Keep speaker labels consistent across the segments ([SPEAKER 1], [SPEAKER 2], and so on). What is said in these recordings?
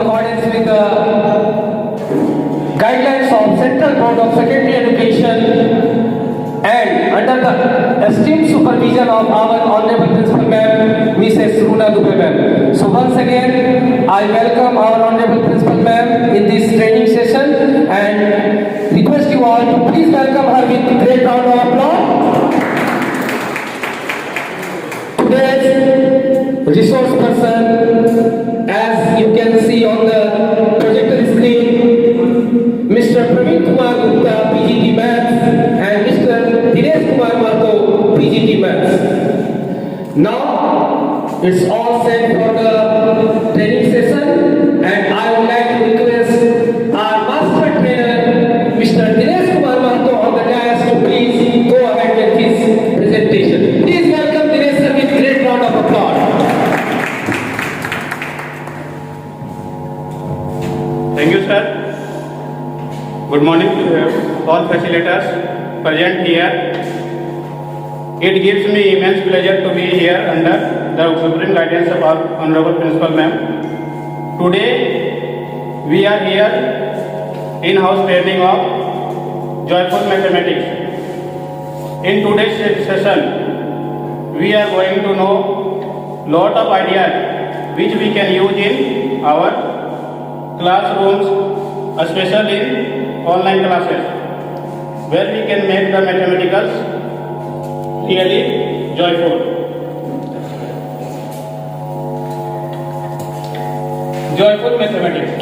[SPEAKER 1] accordance with the guidelines of Central Board of Secondary Education and under the esteemed supervision of our Honorable Principal Ma'am, Mrs. Runa Dubey Ma'am. So once again, I welcome our Honorable Principal Ma'am in this training session and request you all to please welcome her with great round of applause. Today's resource person, as you can see on the projector screen, Mr. Praveen Kumar Gupta, PGT Maths, and Mr. Dinesh Kumar Mato, PGT Maths. Now, it's all set for the training session, and I would like to request our master trainer, Mr. Dinesh Kumar Mato, on the dais to please go ahead with his presentation. Please welcome Dinesh sir with great round of applause.
[SPEAKER 2] Thank you, sir. Good morning to all facilitators present here. It gives me immense pleasure to be here under the supreme guidance of our Honorable Principal Ma'am. Today, we are here in-house training of Joyful Mathematics. In today's session, we are going to know lot of ideas which we can use in our classrooms, especially in online classes, where we can make the mathematicals really joyful. Joyful mathematics.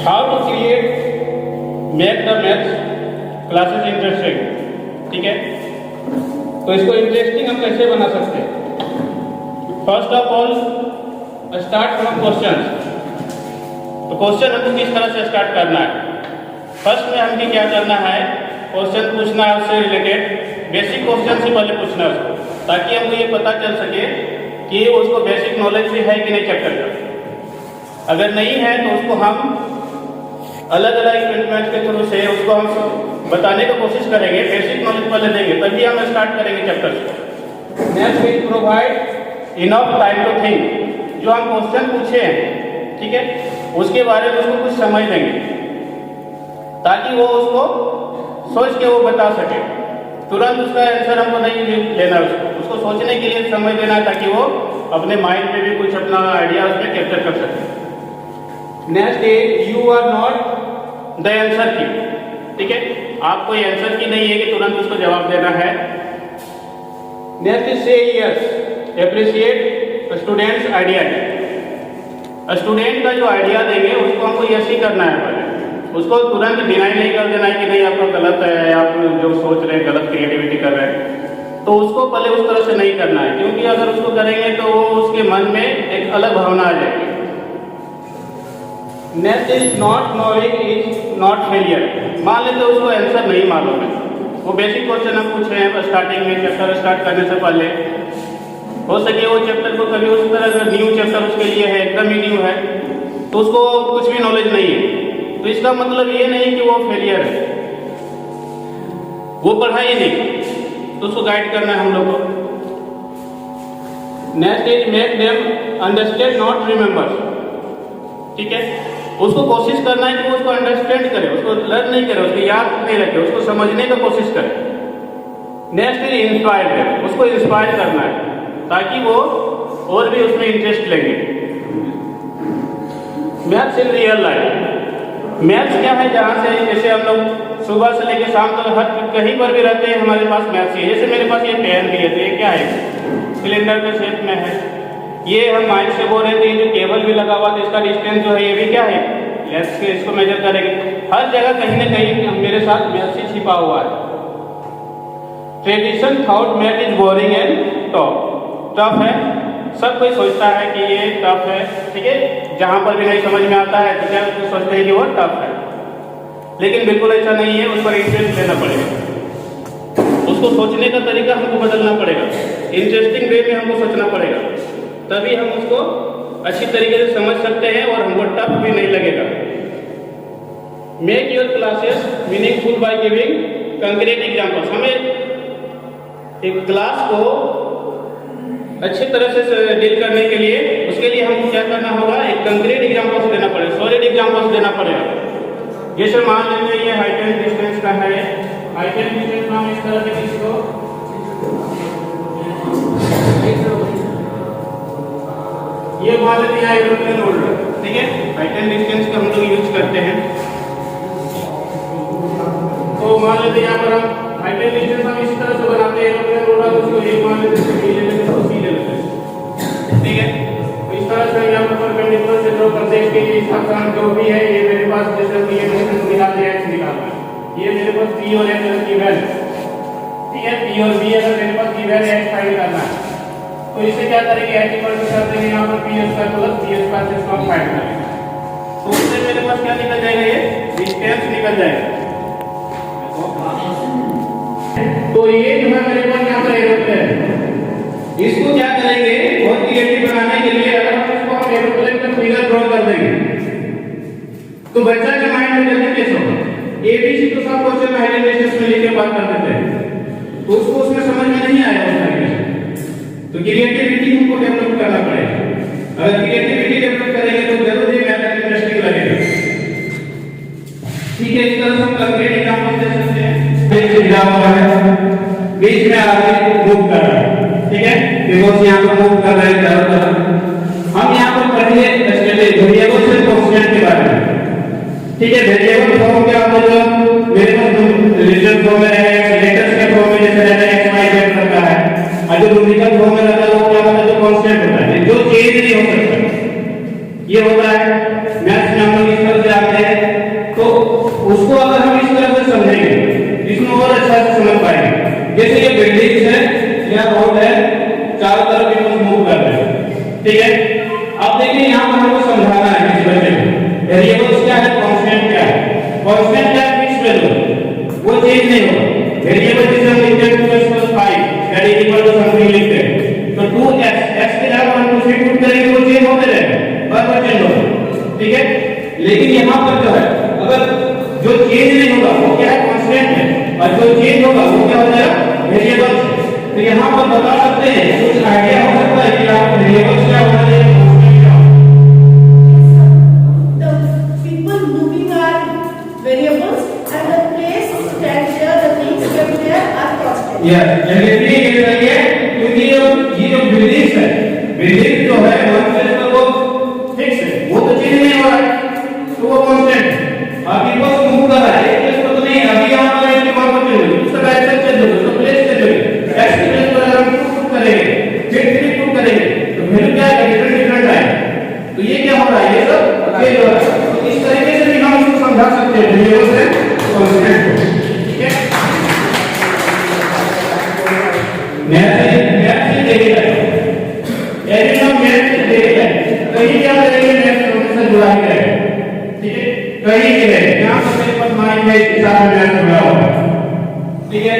[SPEAKER 2] How to make the maths classes interesting. ठीक है? तो इसको interesting हम कैसे बना सकते हैं? First of all start from questions. तो क्वेश्चन हमको किस तरह से स्टार्ट करना है? फर्स्ट में हमको क्या करना है? क्वेश्चन पूछना है उससे रिलेटेड, बेसिक क्वेश्चन से पहले पूछना है उसको, ताकि हमको ये पता चल सके कि उसको बेसिक नॉलेज भी है कि नहीं चेक करना। अगर नहीं है तो उसको हम अलग अलग इक्विपमेंट के थ्रू से उसको हम बताने की कोशिश करेंगे, बेसिक नॉलेज पहले देंगे, तभी हम स्टार्ट करेंगे चैप्टर को। Next will provide enough time to think. जो हम क्वेश्चन पूछे हैं, ठीक है, उसके बारे में उसको कुछ समझ देंगे, ताकि वो उसको सोच के वो बता सके। तुरंत उसका आंसर हमको नहीं लेना, उसको सोचने के लिए समय देना, ताकि वो अपने माइंड में भी कुछ अपना आइडिया उसमें कैप्चर कर सके। Next is you are not the answer key. ठीक है, आपको ये आंसर की नहीं है कि तुरंत उसको जवाब देना है। नेक्स्ट इज से yes, appreciate students idea. Student का जो आइडिया देंगे उसको हमको यस ही करना है पहले, उसको तुरंत डिनाई नहीं कर देना है कि नहीं आपका गलत है, आप जो सोच रहे हैं गलत क्रिएटिविटी कर रहे हैं। तो उसको पहले उस तरह से नहीं करना है, क्योंकि अगर उसको करेंगे तो वो उसके मन में एक अलग भावना आ जाएगी। Next is not knowing is not failure. मान लेते उसको आंसर नहीं मालूम है, वो बेसिक क्वेश्चन हम पूछ रहे हैं स्टार्टिंग में, चैप्टर स्टार्ट करने से पहले। हो सके वो चैप्टर को कभी उस तरह का न्यू चैप्टर उसके लिए है, एकदम ही न्यू है, तो उसको कुछ भी नॉलेज नहीं है, तो इसका मतलब ये नहीं कि वो फेलियर है, वो पढ़ा ही नहीं, तो उसको गाइड करना है हम लोग को। Next is make them understand not remember. ठीक है, उसको कोशिश करना है कि वो उसको अंडरस्टैंड करे, उसको लर्न नहीं करे, उसको याद नहीं रखे, उसको समझने का कोशिश करे। नेक्स्ट इज इंस्पायर है, उसको इंस्पायर करना है, ताकि वो और भी उसमें इंटरेस्ट लेंगे। Maths in real life. Maths क्या है? जहाँ से जैसे हम लोग सुबह से लेकर शाम तक हर कहीं पर भी रहते हैं, हमारे पास मैथ्स है। जैसे मेरे पास ये पेन भी है, तो ये क्या है? सिलेंडर के शेप में है। ये हम माइंड से बोल रहे थे, जो केबल भी लगा हुआ था इसका डिस्टेंस जो है ये भी क्या है? लेंस से इसको मेजर करेंगे। हर जगह कहीं ना कहीं मेरे साथ मैथ्स ही छिपा हुआ है। Tradition thought math is boring and tough है। सब कोई सोचता है कि ये टफ है, ठीक है, जहाँ पर भी नहीं समझ में आता है तो क्या सोचते हैं कि वो टफ है, लेकिन बिल्कुल ऐसा नहीं है। उस पर इंटरेस्ट लेना पड़ेगा, उसको सोचने का तरीका हमको बदलना पड़ेगा, इंटरेस्टिंग वे में हमको सोचना पड़ेगा, तभी हम उसको अच्छी तरीके से समझ सकते हैं और हमको टफ भी नहीं लगेगा। Make your classes meaningful by giving concrete examples. हमें एक क्लास को अच्छी तरह से डील करने के लिए उसके इसके लिए हमको क्या करना होगा, एक कंक्रीट एग्जाम्पल्स देना पड़ेगा, सॉलिड एग्जाम्पल्स देना पड़ेगा। जैसे मान लीजिए ये हाइट एंड डिस्टेंस का है, हाइट एंड डिस्टेंस नाम इस तरह से इसको ये मान लीजिए एरोप्लेन होल्डर, ठीक है, हाइट एंड डिस्टेंस का हम लोग यूज करते हैं। तो मान लीजिए यहाँ पर हम हाइट एंड डिस्टेंस हम इस तरह से बनाते हैं, एरोप्लेन होल्डर उसको एक मान लेते हैं, बी ले लेते हैं, सी ले लेते हैं, ठीक है। तो इस तरह से यहाँ पर परपेंडिकुलर से ड्रॉ करते हैं कि इसका स्थान जो भी है, ये मेरे पास जैसे कि ये डिस्टेंस निकाल दिया, x निकालना है, ये मेरे पास p और x गिवन, ठीक है, p और b अगर मेरे पास गिवन है, x फाइंड करना है, तो इससे क्या करेंगे, h इक्वल टू कर देंगे यहाँ पर p square plus b square से इसको फाइंड करेंगे। तो उससे मेरे पास क्या निकल जाएगा, ये डिस्टेंस निकल जाएगा। तो ये जो है मेरे पास यहाँ पर एरोप्लेन, इसको क्या करेंगे, बहुत क्रिएटिव बनाने के लिए अगर हम इसको हम एरोप्लेन का फिगर ड्रॉ कर देंगे तो बच्चा के माइंड में जल्दी कैसे होगा, एबीसी तो सब क्वेश्चन हाइट एंड डिस्टेंस में लिख के बात कर देते हैं, तो उसको उसमें समझ में नहीं आएगा उस तरीके से। तो क्रिएटिविटी हमको डेवलप करना पड़ेगा। अगर क्रिएटिविटी डेवलप करेंगे तो जरूर ये मैथ इंटरेस्टिंग लगेगा, ठीक है। इस तरह से हम कंक्रीट एग्जांपल दे सकते हैं। एक एग्जांपल है, बीच में आगे मूव कर रहा है, ठीक है, बिकॉज़ यहां पर मूव कर रहे हैं चारों तरफ। हम यहां पर पढ़िए स्टैटिक वेरिएबल से कांस्टेंट के बारे में, ठीक है। वेरिएबल फॉर्म क्या होता है, जो मेरे पास रिलेशन फॉर्म में है, लेटर्स के फॉर्म में जैसे रहता है x y z रहता है, और जो न्यूमेरिकल फॉर्म में रहता है वो क्या होता है, जो कांस्टेंट होता है, जो चेंज नहीं हो सकता। ये होता है मैथ्स में हम लोग इस तरह से आते हैं, तो उसको अगर हम इस तरह से समझेंगे इसमें और अच्छा से समझ पाएंगे। जैसे ये बिल्डिंग्स है या रोड है, चारों तरफ पीपल मूव कर रहे हैं, ठीक है। अब देखिए यहाँ पर हमको समझाना है इस बच्चे को वेरिएबल्स क्या है, कांस्टेंट क्या है। कांस्टेंट क्या है, फिक्स वैल्यू, वो चेंज नहीं होगा। वेरिएबल जिसे हम लिखते हैं 2x + 5 that is equal to something लिखते हैं, तो 2x x के जगह हम कुछ भी पुट करेंगे वो चेंज होते रहेगा, बार-बार चेंज होगा, ठीक है। लेकिन यहाँ पर जो है, अगर जो चेंज नहीं होगा वो क्या है, कांस्टेंट है, और जो चेंज होगा वो क्या हो जाएगा, वेरिएबल। तो यहाँ पर बता सकते हैं, कुछ आइडिया हो सकता है कि आप वेरिएबल्स क्या होना चाहिए, कांस्टेंट क्या होना
[SPEAKER 3] The people moving are variables and the place stand there, the things kept there are constant.
[SPEAKER 1] Yes definitely ये सही है, क्योंकि ये जो बिल्डिंग्स है, बिल्डिंग जो है वन प्लेस पर वो फिक्स है, वो तो चेंज नहीं हो रहा है, तो वो कांस्टेंट है। अभी बस मूव कर रहा है, एक प्लेस पर तो नहीं, अभी यहाँ पर एक बार पर चेंज होगी, उसका डायरेक्शन चेंज होगा, तो प्लेस चेंज होगी। एक्स की प्लेस पर अगर हम पुट करेंगे, फिर 3 पुट करेंगे, तो वैल्यू क्या है, डिफरेंट आएगा। तो ये क्या हो रहा है, ये सब चेंज हो रहा है। तो इस तरीके से भी हम इसको समझा सकते हैं वेरिएबल्स है कांस्टेंट, ठीक है। मैथ से देखिए, यदि हम मैथ से देखिए कहीं क्या करेंगे, मैथ से जुड़ा ही रहेगा, ठीक है, कहीं भी रहेगा। यहाँ पर मेरे पास माइंड में इसके साथ मैथ जुड़ा हुआ है, ठीक है।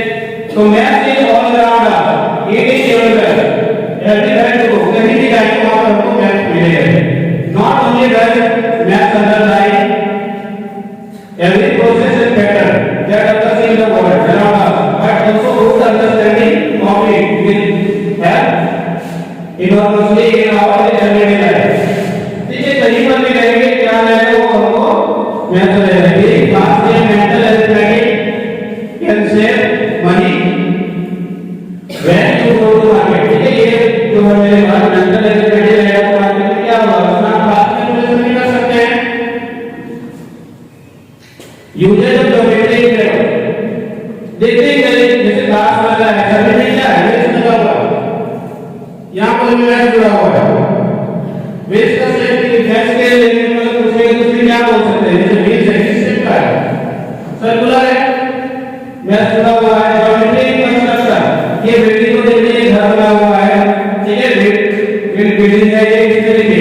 [SPEAKER 1] तो math is all around, it is everywhere, everywhere को कहीं भी जाएंगे वहां पर हमको मैथ मिलेगा। Not only that, math underline every process is better that occurs in the world around us, but also good understanding of it will help enormously in our everyday life. ठीक है, कहीं पर भी रहेंगे क्या रहेगा, वो हमको मैथ रहेगी। खास ये mental arithmetic can save money when you go to market, ठीक है। ये जो है मेरे पास मेंटल अरिथमेटिक रहेगा, तो मार्केट में क्या होगा, उसमें आप खास कैलकुलेशन भी कर सकते हैं। यूजेज ऑफ ज्योमेट्री देखते हैं, जैसे क्लास वाला है, सभी नहीं क्या है, वेस्ट लगा हुआ है, यहाँ पर मैथ जुड़ा हुआ है, वेस्ट का सेट गैस के लेने वाला पूछेगा तो फिर क्या बोल सकते हैं, जैसे वेस्ट है किस शेप का है, सर्कुलर है, मैथ जुड़ा हुआ है। ज्योमेट्री कंस्ट्रक्शन, ये बिल्डिंग को देखते हैं, घर बना हुआ है, ठीक है, बिल्डिंग है, ये किस तरीके,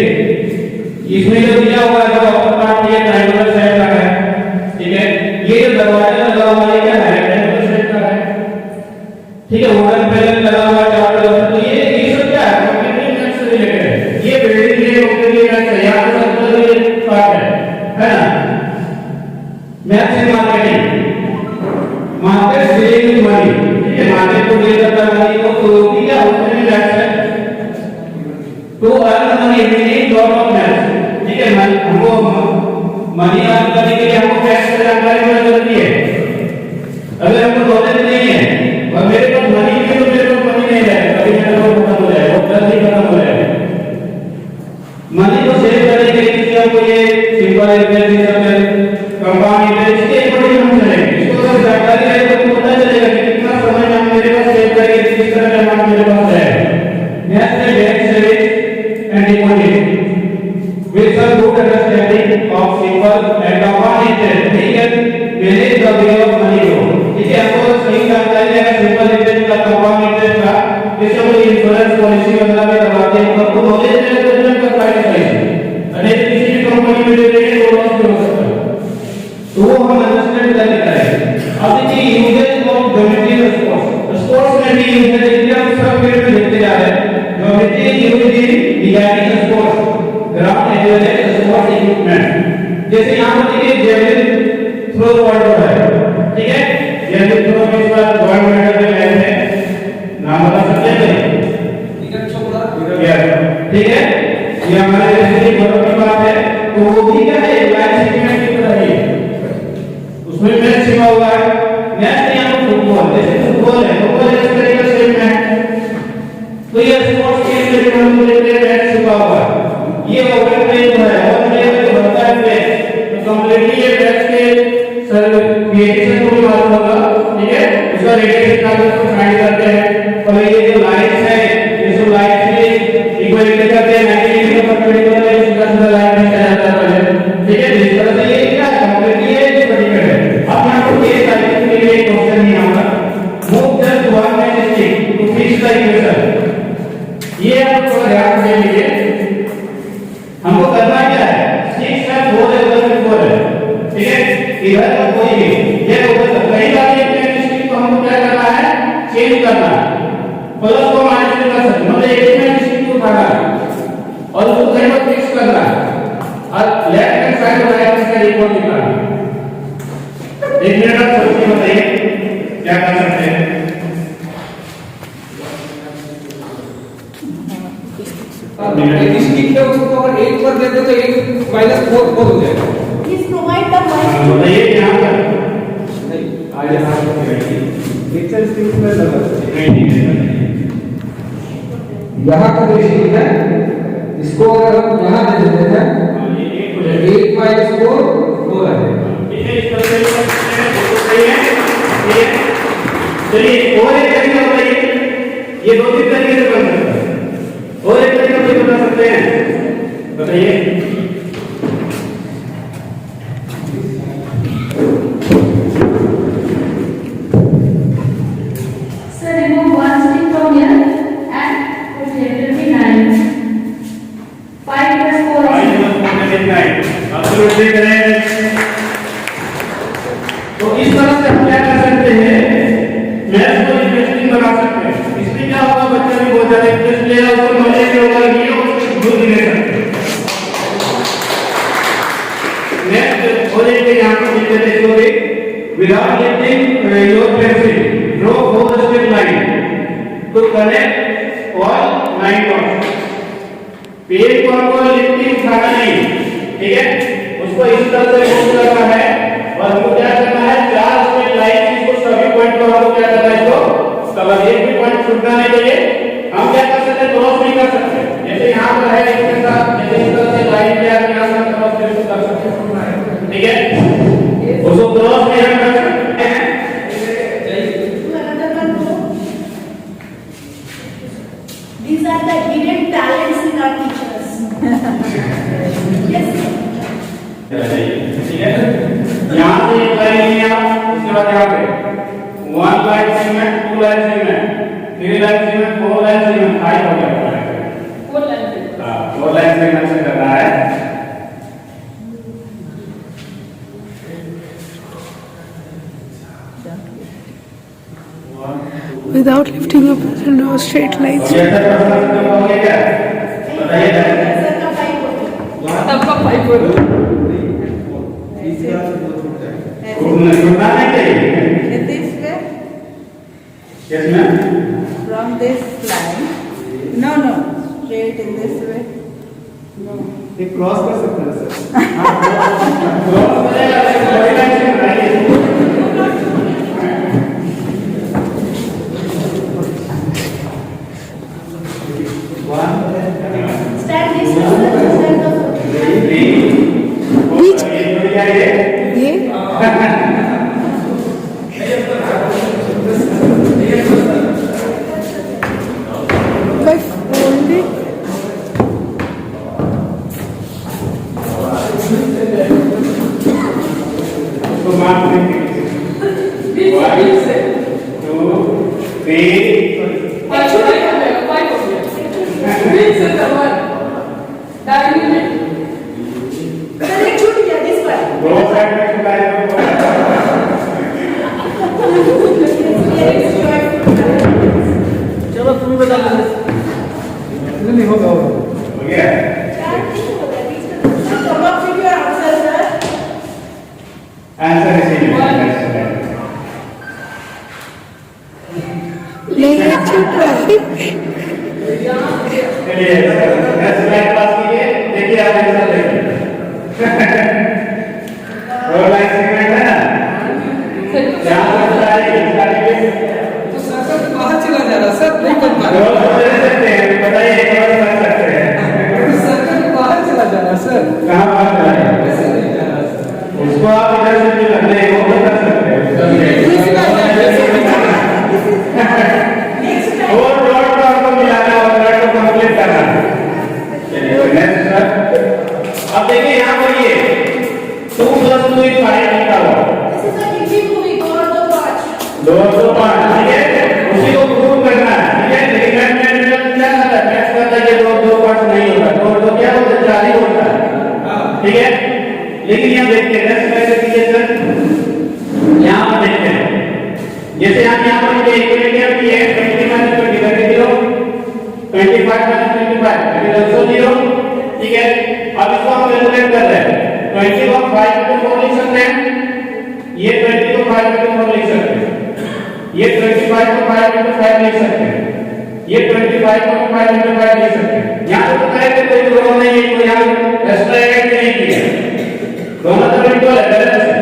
[SPEAKER 1] इसमें जो दिया हुआ है जो अपर पार्ट ये ट्रायंगुलर शेप का है, ठीक है। ये जो दरवाजा लगा हुआ है क्या है, ट्रायंगुलर शेप का है, ठीक है। वुडन पैनल लगा हुआ है चारों तरफ, तो ये सब क्या है, कंक्रीट मैथ से रिलेटेड है। ये बिल्डिंग है, ऊपर ये मैथ है, यहाँ पर सर्कुलर पार्ट है ना। Math in marketing, market dealing money, ठीक है, मार्केट को डील करता है मनी को, तो क्या उसमें भी मैथ है। टू अर्न मनी
[SPEAKER 2] आगे आपको नॉलेज है तो का प्राइस है अरे किसी भी कंपनी में देते हैं तो लॉस भी हो सकता है, तो वो हम अंडरस्टैंड करके करें। अब देखिए यूजेज ऑफ ज्योमेट्री स्पोर्ट्स में भी यूजेज देखिए हम सब फील्ड में देखते जा रहे हैं। Geometry used in designing sports ground as well as sports equipment. जैसे यहां पर देखिए जेवलिन थ्रो वर्ड है, ठीक है, जेवलिन थ्रो में इस बार गोल्ड मेडल में आए थे, नाम बता सकते हैं नीरज चोपड़ा, ठीक है, ये हमारे देश की गौरव की बात है। तो वो भी क्या है लाइन सेगमेंट की तरह है, उसमें मैच छिपा हुआ है। मैच यहाँ पर फुटबॉल, जैसे फुटबॉल है, फुटबॉल इस तरीके से मैच, तो ये स्पोर्ट्स के लिए हम लेते हैं मैच छिपा हुआ है। ये ओवर प्लेन है, ओवर प्लेन जो होता है प्लेन, तो कंप्लीटली ये मैच के सर रेडिएशन को भी मालूम होगा, ठीक है, उसका रेडिएशन का को फाइंड करते हैं। और ये जो लाइट्स है, ये सब लाइट्स भी इक्वलिटी करते हैं, 90 डिग्री का परपेंडिकुलर है, इसका सीधा लाइन में चला जाता है, ठीक है। इस तरह से ये क्या कंप्लीटली है, ये पर्टिकुलर है। अब यहाँ पर केस टाइपिंग के लिए एक क्वेश्चन नहीं आऊंगा, move just one man stick to fix the equation. ये आप थोड़ा ध्यान से लीजिए, हमको करना क्या है, 6 है 4 है 4 है, ठीक है, इधर का कोई भी ये उधर कहीं का भी मैन स्टिक को हमको क्या करना है, चेंज करना है, प्लस को माइनस में कर सकते, मतलब एक मैन स्टिक को उठाना है और उसको कहीं पर फिक्स करना है और लेफ्ट हैंड साइड और राइट हैंड साइड इक्वल निकालना है। एक मिनट आप सोच के बताइए क्या कर सकते हैं।
[SPEAKER 4] स्टिक है उसको अगर 1 पर दे दो तो 1 माइनस 4 हो जाएगा।
[SPEAKER 3] Please provide the point.
[SPEAKER 2] बताइए यहाँ पर
[SPEAKER 4] नहीं आगे हाथ में रखिए,
[SPEAKER 5] एक्सेल स्टिक में लगा
[SPEAKER 4] यहाँ का जो स्टिक है इसको अगर हम यहाँ दे देते हैं
[SPEAKER 2] ये
[SPEAKER 4] 8 माइनस 4 4 है।
[SPEAKER 2] इस तरह से सही है, ठीक है। चलिए और एक तरीका बताइए, ये 2-3 तरीके से बन सकता है, और एक तरीका भी बता सकते हैं, बताइए।
[SPEAKER 6] Sir, remove one stick from here and put here. It will be 9. 5 plus 4 is
[SPEAKER 2] Absolutely correct. तो इस तरह से हम क्या कर सकते हैं, मैथ्स को इंटरेस्टिंग बना सकते हैं। इसमें क्या होगा, बच्चा भी बहुत ज्यादा इंटरेस्ट लेगा, उसको नॉलेज होगा कि वो यूज ले सकते हैं। नेक्स्ट और एक यहाँ पर लिख देते हैं, देखोगे without lifting your pencil draw 4 straight line to connect all 9 dots. Page को हमको लिफ्टिंग उठाना नहीं, ठीक है, उसको इस तरह से मूव करना है और हमको क्या करना है, 4 स्ट्रेट लाइन इसको सभी पॉइंट को हमको क्या करना है, इसको कवर, एक भी पॉइंट छूटना नहीं चाहिए। हम क्या कर सकते हैं, क्रॉस भी कर सकते हैं, जैसे यहाँ पर है इसके साथ, जैसे इस तरह से लाइन पे आप यहाँ से क्रॉस करके कर सकते हैं, ठीक है, उसको क्रॉस भी हम कर सकते हैं।
[SPEAKER 3] Another one more. These are the hidden talents in our teachers. Yes.
[SPEAKER 2] ठीक है, यहाँ से एक लाइन लिया, उसके बाद यहाँ पे 1 line segment, 2 line segment, 3 line segment, 4 line segment, 5 हो गया।
[SPEAKER 6] 4 lines.
[SPEAKER 2] 4 लाइन सेगमेंट से करना है।
[SPEAKER 7] Without lifting up and draw straight lines.
[SPEAKER 2] ये ऐसा कर सकते हो क्या, बताइए।
[SPEAKER 3] Sir का 5 हो गया.
[SPEAKER 6] सबका 5 हो गया.
[SPEAKER 2] छूटना नहीं चाहिए,
[SPEAKER 8] In this way,
[SPEAKER 2] किसमें
[SPEAKER 8] from this line. No, no, straight in this way. No.
[SPEAKER 5] ये क्रॉस कर सकते हैं सर।
[SPEAKER 2] क्रॉस करेगा, कोई लाइन से बनाइए।
[SPEAKER 3] Stand this way, stand the
[SPEAKER 7] Which?
[SPEAKER 2] ये
[SPEAKER 7] ये by folding.
[SPEAKER 2] तो मार्क देंगे।
[SPEAKER 5] भी बता देंगे। नहीं होगा होगा।
[SPEAKER 2] हो गया?
[SPEAKER 3] Come up with your answer, sir.
[SPEAKER 2] Answer इसी में है।
[SPEAKER 7] negative 12.
[SPEAKER 2] चलिए स्लाइड पास कीजिए, देखिए आप आंसर देखिए। और लाइन सेगमेंट है ना, यहाँ पर सारे
[SPEAKER 4] तो सर्कल बाहर चला जा रहा सर, नहीं बन पा
[SPEAKER 2] दो
[SPEAKER 4] रहा।
[SPEAKER 2] दे सकते हैं, बताइए एक और कर सकते हैं।
[SPEAKER 4] सर्कल बाहर चला जा रहा सर,
[SPEAKER 2] कहाँ बाहर जा रहा है?
[SPEAKER 4] ऐसे नहीं जा रहा सर।
[SPEAKER 2] उसको आप इधर से भी लगने हैं, वो कर सकते हैं। और डॉट को आपको मिलाना और डॉट को कंप्लीट करना। चलिए नेक्स्ट सर। अब देखिए यहाँ पर ये 2 + 2 = 5 लिखा हुआ।
[SPEAKER 3] This is a easy movie, go on the watch.
[SPEAKER 2] 2 + 5, ठीक है? उसी को प्रूव करना है, ठीक है? लेकिन मैथमेटिक्स क्या करता है? मैथ्स करता है कि 2 + 5 नहीं होता, 2 + 2 क्या होता है? 4 ही होता है, ठीक है? लेकिन यहाँ देखिए नेक्स्ट कैसे कीजिए सर, यहाँ पर देखते हैं जैसे हम यहाँ पर ये इक्वेशन की है 20 - 20 करके 0, 25 - 25 that is also 0, ठीक है? अब इसको हम कैलकुलेट कर रहे हैं, 20 को 5 में 4 लिख सकते हैं, ये 20 को 5 में 4 लिख सकते हैं, ये 25 को 5 में 5 लिख सकते हैं, ये 25 को 5 में 5 लिख सकते हैं। यहाँ तो करेंगे कोई प्रॉब्लम नहीं है, कोई यहाँ एक्स्ट्रा ऐड नहीं किया, दोनों तरफ इक्वल है बैलेंस है।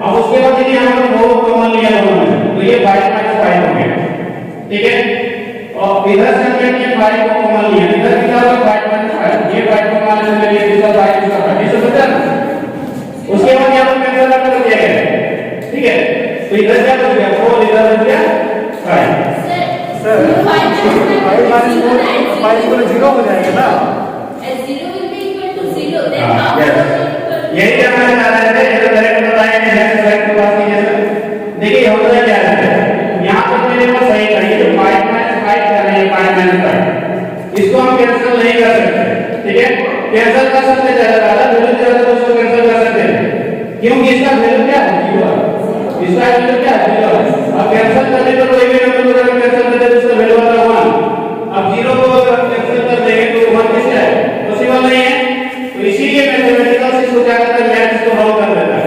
[SPEAKER 2] अब उसके बाद यदि यहाँ पर 4 कॉमन लिया दोनों में, तो ये 5 - 5 हो गया, ठीक है? और इधर से हमने ये 5 को कॉमन लिया, इधर क्या होगा 5 - 5, ये 5 को कॉमन ले लिया, दूसरा 5 दूसरा 5, ये सब बचा ना? उसके बाद यहाँ पर कैंसिल कर दिया गया, ठीक है? तो इधर क्या बच गया 4, इधर बच गया 5।
[SPEAKER 5] सर 5 - 4 5 = 0 हो जाएगा ना।
[SPEAKER 2] हाँ, यही हमारे नारायण है, ये तो डायरेक्ट बताएंगे नेक्स्ट स्लाइड को बात कीजिए सर। देखिए होता क्या है, यहाँ पर मेरे पास सही था, ये जो 5 - 5 कर रहे हैं 5 - 5, इसको हम कैंसिल नहीं कर सकते, ठीक है? कैंसिल कर सकते ज्यादा वैल्यू ज्यादा तो उसको कैंसिल कर सकते हैं, क्योंकि इसका वैल्यू क्या है 0 है, इसका वैल्यू क्या है 0 है। अब कैंसिल करने पर कोई भी नंबर अगर कैंसिल कर दे तो उसका वैल्यू आता है 1। अब 0 को अगर कैंसिल कर देंगे तो 1 किसका है? पॉसिबल नहीं है, तो इसीलिए मैथमेटिकल से इसको क्या करता है, मैथ्स को हल कर देता है।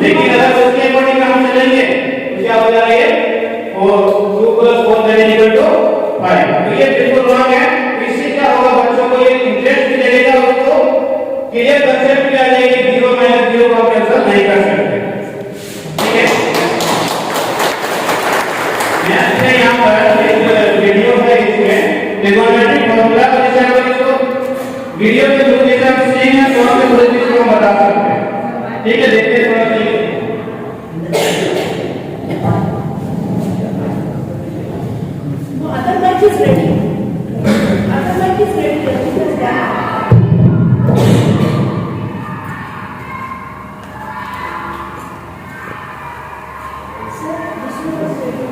[SPEAKER 2] लेकिन अगर उसके अकॉर्डिंग हम चलेंगे तो क्या हो जाएगा, ये 2 + 4 = 5, तो ये बिल्कुल रॉन्ग है। इससे क्या होगा, बच्चों को ये इंटरेस्ट भी लगेगा, उसको क्लियर कंसेप्ट भी आ जाएगी, 0 - 0 को आप कैंसिल नहीं कर सकते, ठीक है? मैं यहाँ पर एक वीडियो है, इसमें ट्रिग्नोमेट्रिक फॉर्मूला का जैसे हम इसको वीडियो के थ्रू जैसे हम सीखेंगे तो हम थोड़ी चीज को बता सकते हैं, ठीक है? देखते हैं थोड़ा सा।
[SPEAKER 3] No, other mic is ready. Other mic is ready. Just that. Sir, this one was ready.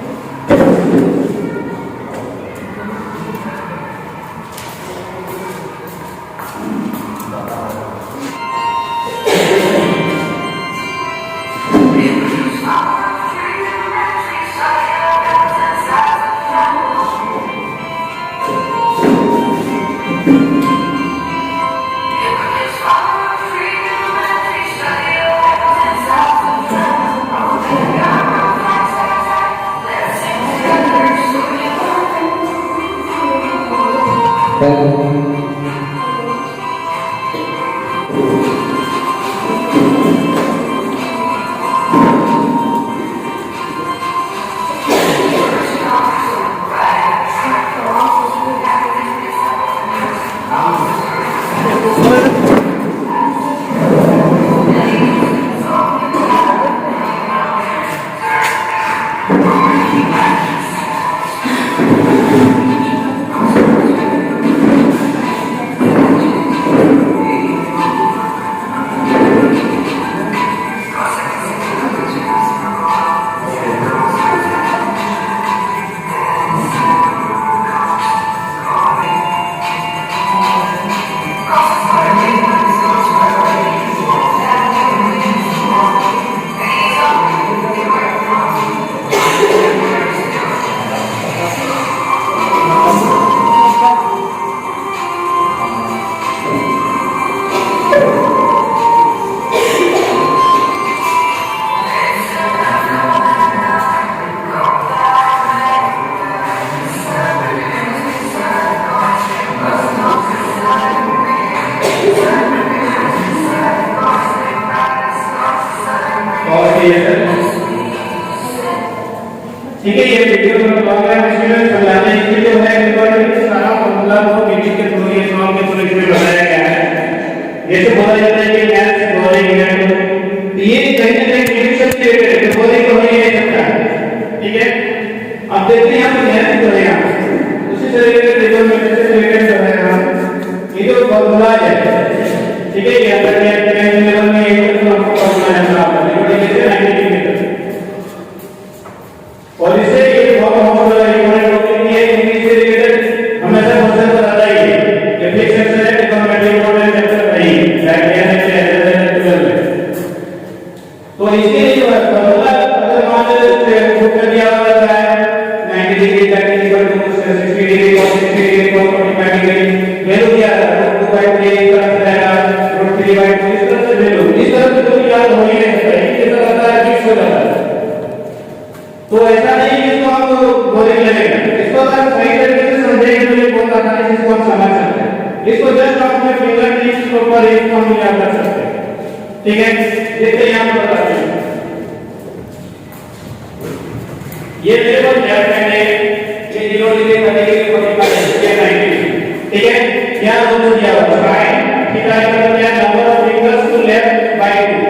[SPEAKER 2] पता चलता है कि मैथ्स बोरिंग है, तो ये कहीं ना कहीं प्रिडिक्शन रिलेटेड है, बोरिंग तो हो ही नहीं सकता, ठीक है। अब देखते हैं हम मैथ्स जो है यहाँ उसी से रिलेटेड ट्रिग्नोमेट्री से रिलेटेड जो है हम ये जो फॉर्मूला है, ठीक है, ये अगर मैं लेवल में एक तो आपको फॉर्मूला है साहब लिमिट कैसे 90 डिग्री तक, और इससे ये बहुत फॉर्मूला है यूनिट टॉपिक है इंग्लिश से रिलेटेड हमेशा क्वेश्चन बताता ही है कि फिक्स सेक्शन है ट्रिग्नोमेट्री इंपॉर्टेंट चैप्टर नहीं लाइक ये है कि तो इसके लिए जो है फॉर्मूला अगर मान लीजिए बुक कर दिया हुआ है 90 डिग्री तक equal to 60 degree cos 60 degree cos 45 degree value दिया है √2/3 इस तरह से रहेगा √3/2 इस तरह से वैल्यू इस तरह से तो याद हो ही नहीं सकता है, ये तरह का फिक्स हो जाता है। तो ऐसा नहीं कि इसको हम बोरिंग लगेगा, इसको अगर सही तरीके से समझेंगे तो ये बहुत आसानी से इसको हम समझ सकते हैं। इसको जस्ट आप अपने फिंगर टिप्स के ऊपर इसको हम याद कर सकते हैं, ठीक है। देखते हैं यहां पर बताते हैं ये लेवल क्या है, ये 0 डिग्री 30 डिग्री 45 डिग्री 90 ठीक है। यहां दोनों दिया हुआ है sin theta equal to number of fingers to left by 2,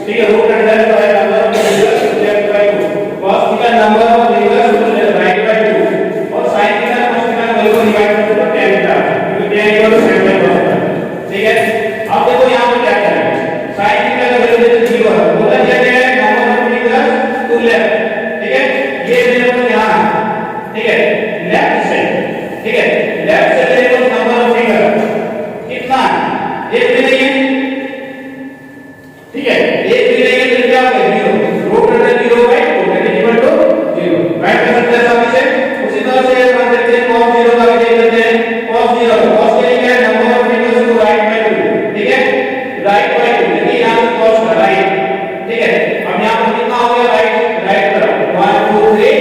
[SPEAKER 2] ठीक है। रूट अंडर है number of fingers to left by 2, cos theta number of fingers to right by 2, और sin theta cos theta value को divide करते तो tan theta क्योंकि tan equal to sin by cos, ठीक है। अब देखो यहां पे क्या करेंगे, sin थीटा का वैल्यू जैसे 0 है, बोला क्या है number of fingers to left, ठीक है। ये लेवल यहां, ठीक है, लेफ्ट से, ठीक है, लेफ्ट से लेवल नंबर ऑफ फिंगर कितना एक भी नहीं है, ठीक है, एक भी नहीं है तो क्या होगा 0 root under 0/2 that is equal to 0 right कर सकते हैं साथ से। उसी तरह से हम देखते हैं cos 0 का भी देख लेते हैं, cos 0 cos के लिए क्या है number of fingers to right by 2, ठीक है, राइट बाय 2 देखिए यहां पे cos का राइट, ठीक है। अब यहां पर कितना हो गया राइट तरफ 1 2 3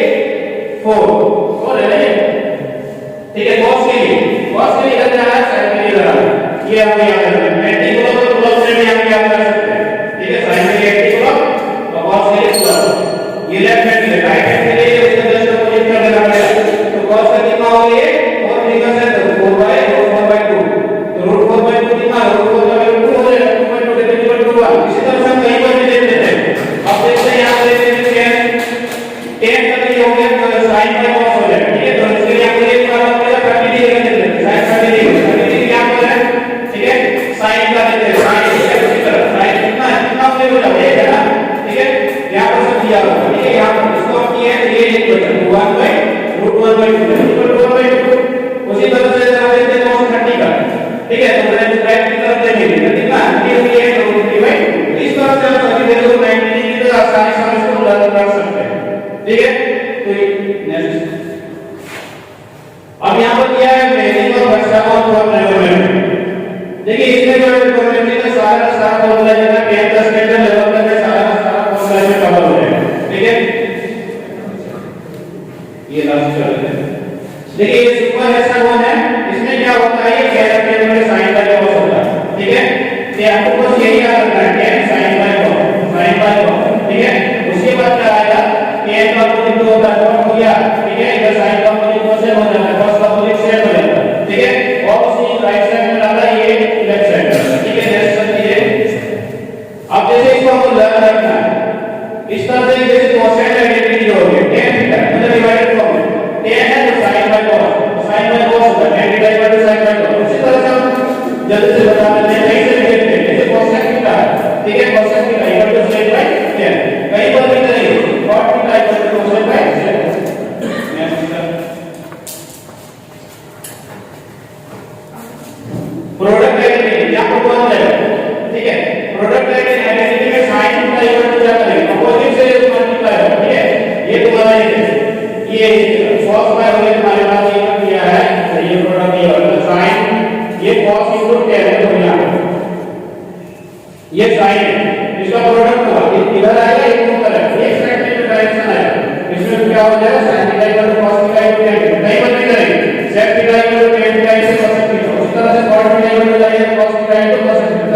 [SPEAKER 2] 4 और है ना, ठीक है। cos के लिए इधर जा रहा है sin के लिए जा रहा है, ये हम याद रखते हैं। एंटी क्लॉक और क्लॉक से भी हम याद कर सकते हैं, ठीक है। sin के लिए एंटी क्लॉक और cos के लिए क्लॉक, ये लेफ्ट हैंड के लिए, राइट हैंड के लिए इसका जस्ट अपोजिट कर देना पड़ेगा। तो cos का कितना हो गया 4 फिंगर्स है तो 4/4/2, तो √4/2 कितना √4/2 हो जाएगा 2/2 दैट इज इक्वल टू 1। इसी तरह से हम कहीं पर भी देख लेते हैं। अब देखते हैं यहां पे tan का भी हो गया तो sin बाय cos हो जाएगा, ठीक है। तो इसके लिए आपको एक करना पड़ेगा 30 डिग्री का देते हैं sin 30 डिग्री क्या होता है, ठीक है। sin का देते हैं sin इसी तरह sin कितना हो जाएगा एक है ना, ठीक है। यहां पर सब दिया हुआ है, ठीक है। यहां पर इसको आप किए हैं ये इक्वेशन 1/√1/2 उसी तरह से हम देखते हैं cos 30 का, ठीक है। तो राइट की तरफ देखेंगे कितना ये √3/2 इस तरह से हम सभी वैल्यू को 90 डिग्री की तरह आसानी से इसको लर्न कर सकते हैं, ठीक है। तो नेक्स्ट अब यहां पर क्या है बेसिक और वर्कशॉप फॉर ट्रिग्नोमेट्री, देखिए इसमें जो ट्रिग्नोमेट्री का सारा फॉर्मूला है ना 10 स्टैंडर्ड लेवल तक में सारा फॉर्मूला में कवर हो जाएगा, ठीक है। ये लास्ट चल रहा है, देखिए ये सुपर हेक्सागोन है, इसमें क्या होता है ये कैरेक्टर में sin बाय cos होता है, ठीक है। तो आपको बस यही याद रखना है tan sin बाय cos, ठीक है। उसके बाद क्या आएगा tan का अपोजिट जो होता है cos हो गया, ठीक है। इधर sin का अपोजिट cos हो जाता है, cos का अपोजिट sin हो जाता है, ठीक है। और उसी राइट साइड में डाला ये लेफ्ट साइड, ठीक है। नेक्स्ट चलिए अब जैसे इसको हमको लर्न रखना है इस तरह से जैसे कोसेट आइडेंटिटी जो होगी tan थीटा मतलब डिवाइडेड फॉर्म tan है तो sin बाय cos होगा tan theta equal to sin by cos। उसी तरह से हम जल्दी से बता देते हैं कैसे लिखते हैं, जैसे कोसेट थीटा, ठीक है, cosec theta equal to sin by tan, कहीं पर भी नहीं cot theta equal to cosec by tan। Product identity यहां पर कौन है, ठीक है। प्रोडक्ट आइडेंटिटी में sin थीटा इक्वल टू क्या करेंगे अपोजिट से मल्टीप्लाई होगा, ठीक है। ये तुम्हारा ये cos बाय हो गया तुम्हारे पास ये किया है तो ये प्रोडक्ट ये होगा sin ये cos इनटू tan है तो ये sin इसका प्रोडक्ट होगा इधर आएगा एक ऊपर है एक साइड में डायरेक्शन आएगा इसमें क्या हो जाएगा sin theta equal to cos theta equal to tan नहीं बदली करेंगे sec theta equal to tan theta equal to cos theta. उसी तरह से cot theta equal to cos theta equal to cos theta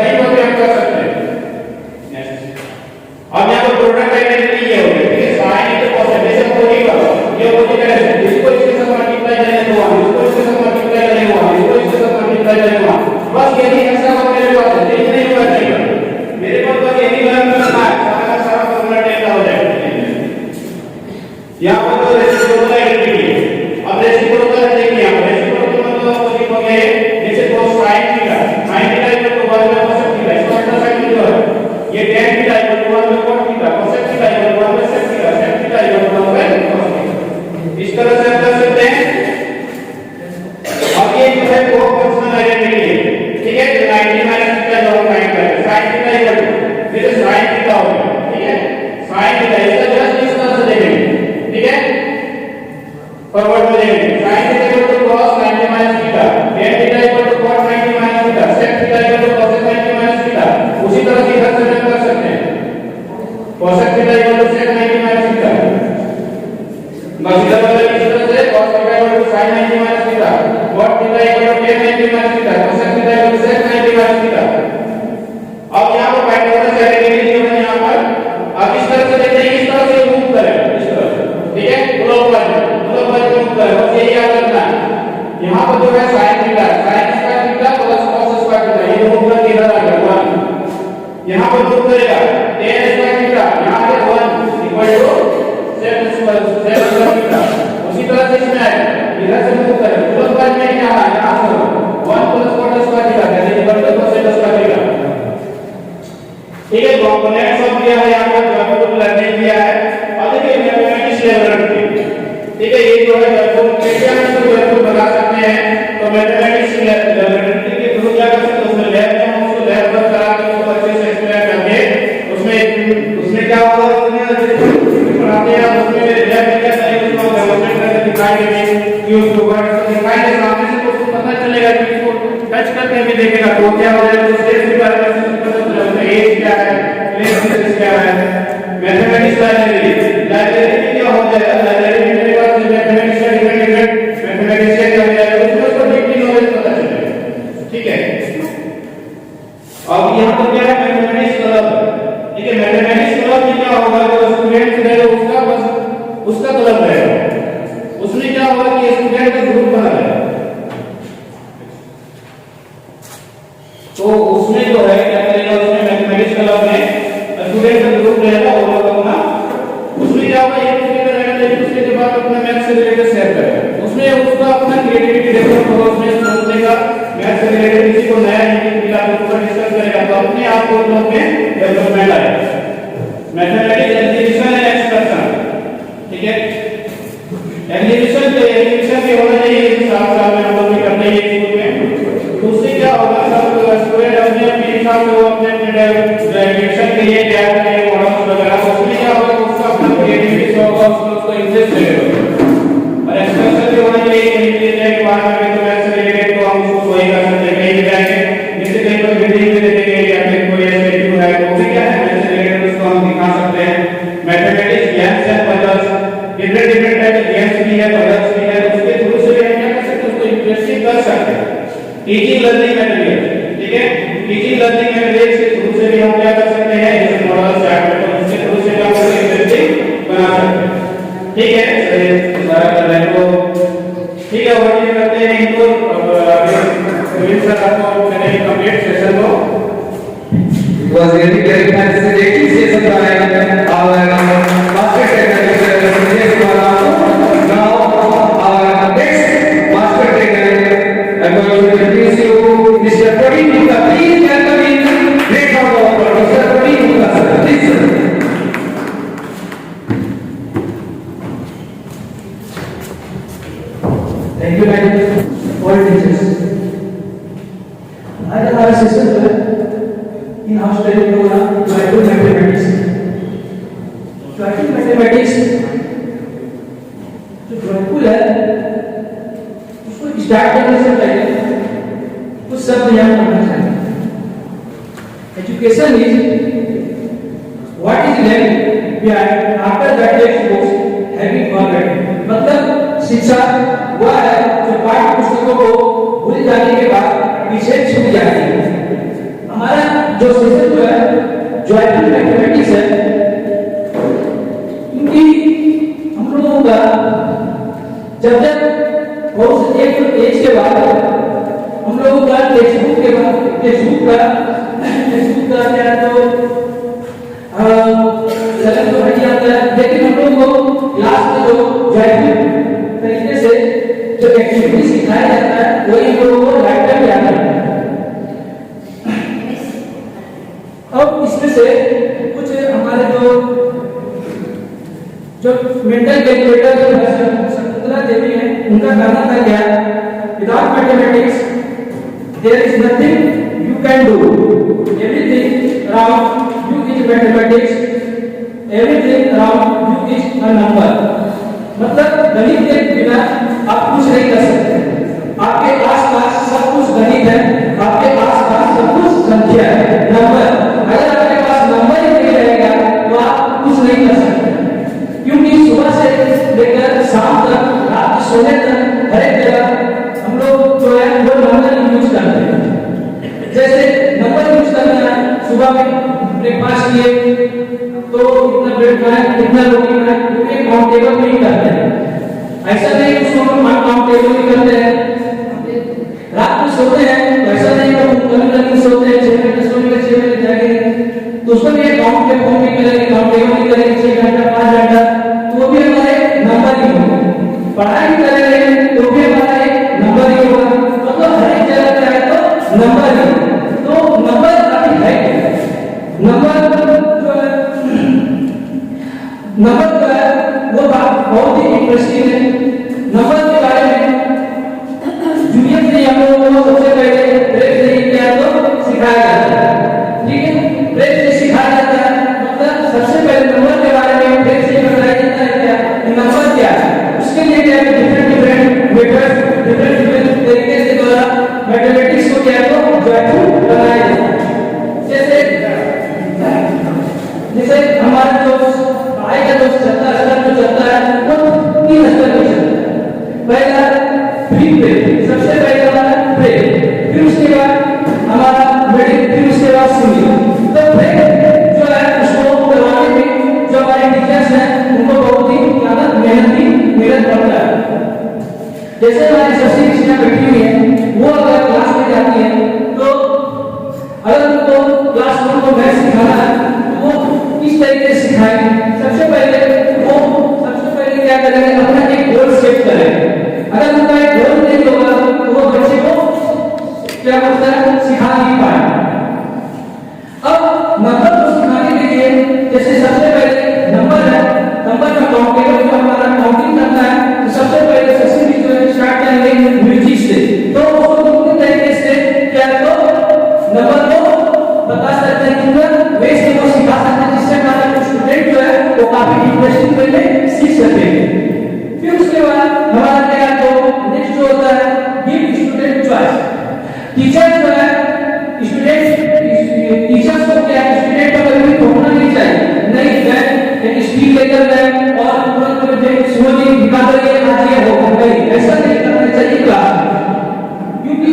[SPEAKER 2] sin 90 minus theta. Cot theta equal to tan 90 minus theta. Cosec theta equal to sec 90 minus theta. अब यहाँ पर Pythagoras additivity दिया है यहाँ पर। अब इस तरह से देखते हैं, इस तरह से मूव करें, इस तरह से, ठीक है, क्लॉकवाइज मूव करें, बस यही याद रखना है। यहाँ पर जो है sin theta, sin square theta plus cos square theta, ये मूव करके इधर आ गया 1। यहाँ पर मूव करेगा tan स्क्वायर थीटा, यहाँ पे 1 equal to sec square theta. उसी तरह से इसमें आएगा, इधर से मूव करें, क्लॉकवाइज में क्या है, यहाँ से 1 प्लस cot स्क्वायर थीटा, यानी equal to cos square theta. ठीक है, कंपोनेंट्स ऑफ दिया है यहाँ पर, जो आपको लर्निंग दिया है। अब देखिए मैथमेटिक्स लेवल, ठीक है, ये जो है जब कैसे हम इसको जब बता सकते हैं, तो मैथमेटिक्स लेवल के थ्रू क्या कर सकते हैं, उसमें लैब में हम उसको लैब वर्क करा के उसको अच्छे से एक्सप्लेन करके उसमें क्या होगा, उसमें पढ़ाते हैं, उसमें लैब में क्या करेंगे, उसको डेमोंस्ट्रेट करके दिखाएंगे कि उसको वर्ड से दिखाएंगे सामने से, तो उसको पता चलेगा कि इसको टच करके भी देखेगा तो क्या हो जाएगा, तो स्टेज के बारे में पता चलेगा, एज क्या है, प्लेस क्या है। मैथमेटिक्स लाइब्रेरी क्या हो जाएगा, लाइब्रेरी में मेरे पास मैथमेटिक्स का डिफरेंट मैथमेटिक्स क्या हो जाएगा, उसमें उसको डीपली नॉलेज पता चलेगा। ठीक है, अब यहाँ पर क्या है, मैथमेटिक्स क्लब, ठीक है, मैथमेटिक्स क्लब में क्या होगा, जो स्टूडेंट रहेगा उसका बस उसका क्लब रहेगा, उसमें क्या होगा कि स्टूडेंट का ग्रुप बना रहेगा, तो उसमें जो है क्या करेगा, उसमें मैथमेटिक्स क्लब में स्टूडेंट का ग्रुप रहेगा, वो लोग अपना उसमें क्या होगा, एक दूसरे का रहेगा, लेकिन उसके के बाद अपना मैथ्स से रिलेटेड शेयर करेगा, उसमें उसका अपना क्रिएटिविटी डेवलप होगा, उसमें सोचने का मैथ्स से रिलेटेड किसी को नया यूनिक मिला तो उसको डिस्कस करेगा, तो अपने आप को लोग में डेवलपमेंट आएगा। मैथमेटिक्स एग्जीबिशन एंड एक्सकर्शन, ठीक है, एग्जीबिशन के होना चाहिए, इस साल में हम लोग भी करते हैं स्कूल में, तो उससे क्या होगा, सब स्टूडेंट अपने अपने हिसाब से वो अपने एग्जीबिशन के लिए क्या करेंगे, मॉडल्स वगैरह, उसमें क्या होगा, उसका अपना क्रिएटिविटी होगा, उसको इंटरेस्ट रहेगा। और एक्सकर्शन भी होना चाहिए, कहीं पे जाके बाहर में तो मैथ्स से रिलेटेड तो हम उसको वही कर सकते हैं, कहीं पे जाएंगे जैसे कहीं पर बिल्डिंग में देखेंगे या फिर कोई ऐसे एक्टिव है तो भी क्या है, मैथ्स से रिलेटेड उसको हम दिखा सकते हैं। Mathematics games and puzzles, different type के गेम्स भी है, पजल्स भी है, उसके थ्रू से भी हम क्या कर सकते हैं, उसको इंटरेस्टिंग कर सकते हैं। टीचिंग लर्निंग मटेरियल, ठीक है, टीचिंग लर्निंग मटेरियल के थ्रू से भी हम क्या कर सकते हैं, जैसे मॉडल्स चैप्टर उसके थ्रू से हम उसको इंटरेस्टिंग बना सकते हैं। ठीक है, सारा कर रहे हैं तो ठीक है, और ये करते हैं इनको। अब विल सर आपको करेंगे कंप्लीट सेशन को।
[SPEAKER 4] It was really very fascinating session by our master trainer, Mr. Sanjay Kumar. Now our next master trainer, I'm going to introduce you, Mr. Praveen Gupta. Please welcome in. Great round of applause, Mr. Praveen Gupta, sir. Please, sir.
[SPEAKER 9] Thank you, madam. All teachers. आज हमारा session जो है in house training programme joyful mathematics. Joyful mathematics जो joyful है उसको start करने से पहले कुछ शब्द यहाँ पढ़ना चाहिए। Education is what is learning behind after the text books having already, मतलब शिक्षा वह है जो पाठ्य पुस्तकों को भूल जाने के बाद पीछे छूट जाती है। हमारा जो सेशन जो है जॉयफुल मैथमेटिक्स है, क्योंकि हम लोगों का जब बहुत एक एज के बाद हम लोगों का टेक्स्ट बुक का क्या तो चलन तो हट जाता है, लेकिन हम लोगों को क्लास में जो जॉयफुल तरीके से जो एक्टिविटी सिखाया जाता है वही हम लोगों को लाइफ टाइम याद रहता है। अब इसमें से कुछ हमारे जो मेंटल कैलकुलेटर शकुंतला देवी है, उनका कहना था क्या, without mathematics there is nothing you can do, everything around you is mathematics, everything around you is a number. मतलब गणित के बिना आप कुछ नहीं कर सकते, आपके आसपास सब कुछ गणित है, आपके आसपास सब कुछ संख्या है, नंबर। अगर आपके पास नंबर ही नहीं रहेगा तो आप कुछ नहीं कर सकते, क्योंकि सुबह से लेकर शाम तक, रात सोने तक हर एक सोते हैं तो ऐसा नहीं कि कभी सोते हैं 6 बजे सोएंगे 6 बजे जागेंगे तो उसको भी काउंट के फॉर्म में करेंगे, काउंट टेबल में करेंगे 6 घंटा 5 घंटा, तो वो भी हमारे नंबर ही होंगे। पढ़ाई भी करेंगे तो भी हमारा एक नंबर ही होगा। मतलब हर एक जगह क्या है तो नंबर ही। तो नंबर अभी है नंबर जो है वो बात बहुत ही इंटरेस्टिंग है। नंबर के बारे में जूनियर से हम लोगों को सबसे पहले ब्रेक से क्या तो सिखाया जाता है, ठीक है। ब्रेक से सिखाया जाता है मतलब सबसे पहले नंबर के बारे में ब्रेक से बताया जाता है क्या कि नंबर क्या है। उसके लिए क्या है डिफरेंट मेथड्स डिफरेंट तरीके से द्वारा मैथमेटिक्स को क्या तो जॉयफुल बनाया जाता है। जैसे हमारा जो पढ़ाई का जो स्तर जो चलता है वो 3 स्तर पे चलता है। पहला प्री ब्रेक, सबसे पहले हमारा ब्रेक, फिर उसके बाद हमारा मिडिल, फिर उसके बाद सीनियर। तो ब्रेक जो है उसको करवाने में जो हमारे टीचर्स हैं उनको बहुत ही ज्यादा मेहनत पड़ता है। जैसे हमारी सस्ती कृष्णा बैठी हुई है वो अगर क्लास में जाती है तो अगर उनको क्लास 1 को मैथ सिखाना है तो वो किस तरीके से सिखाएंगे। सबसे पहले क्या करेंगे अपना एक गोल सेट करेंगे। अगर उनका एक गोल नहीं होगा तो वो बच्चे को क्या करता है सिखा नहीं पाए। अब नंबर को सिखाने के लिए जैसे सबसे पहले नंबर है, नंबर का काउंटेबल जो हमारा काउंटिंग करना है तो सबसे पहले सस्ती जो है स्टार्ट करेंगे म्यूजिक से। तो उसको दूसरे तरीके से क्या तो नंबर को बता सकते हैं कि वेस्ट को सिखा सकते हैं जिससे हमारा स्टूडेंट जो है वो काफी इंटरेस्टिंग वे में सीख सकेंगे। फिर उसके बाद हमारा क्या तो नेक्स्ट जो होता है गिव स्टूडेंट चॉइस। टीचर जो है टीचर्स को क्या स्टूडेंट को कभी रोकना नहीं चाहिए, नहीं मैं एक स्पीड लेकर गए और तुरंत में स्लोली निकाल के आज ये हो गई, ऐसा नहीं करना चाहिए क्लास। क्योंकि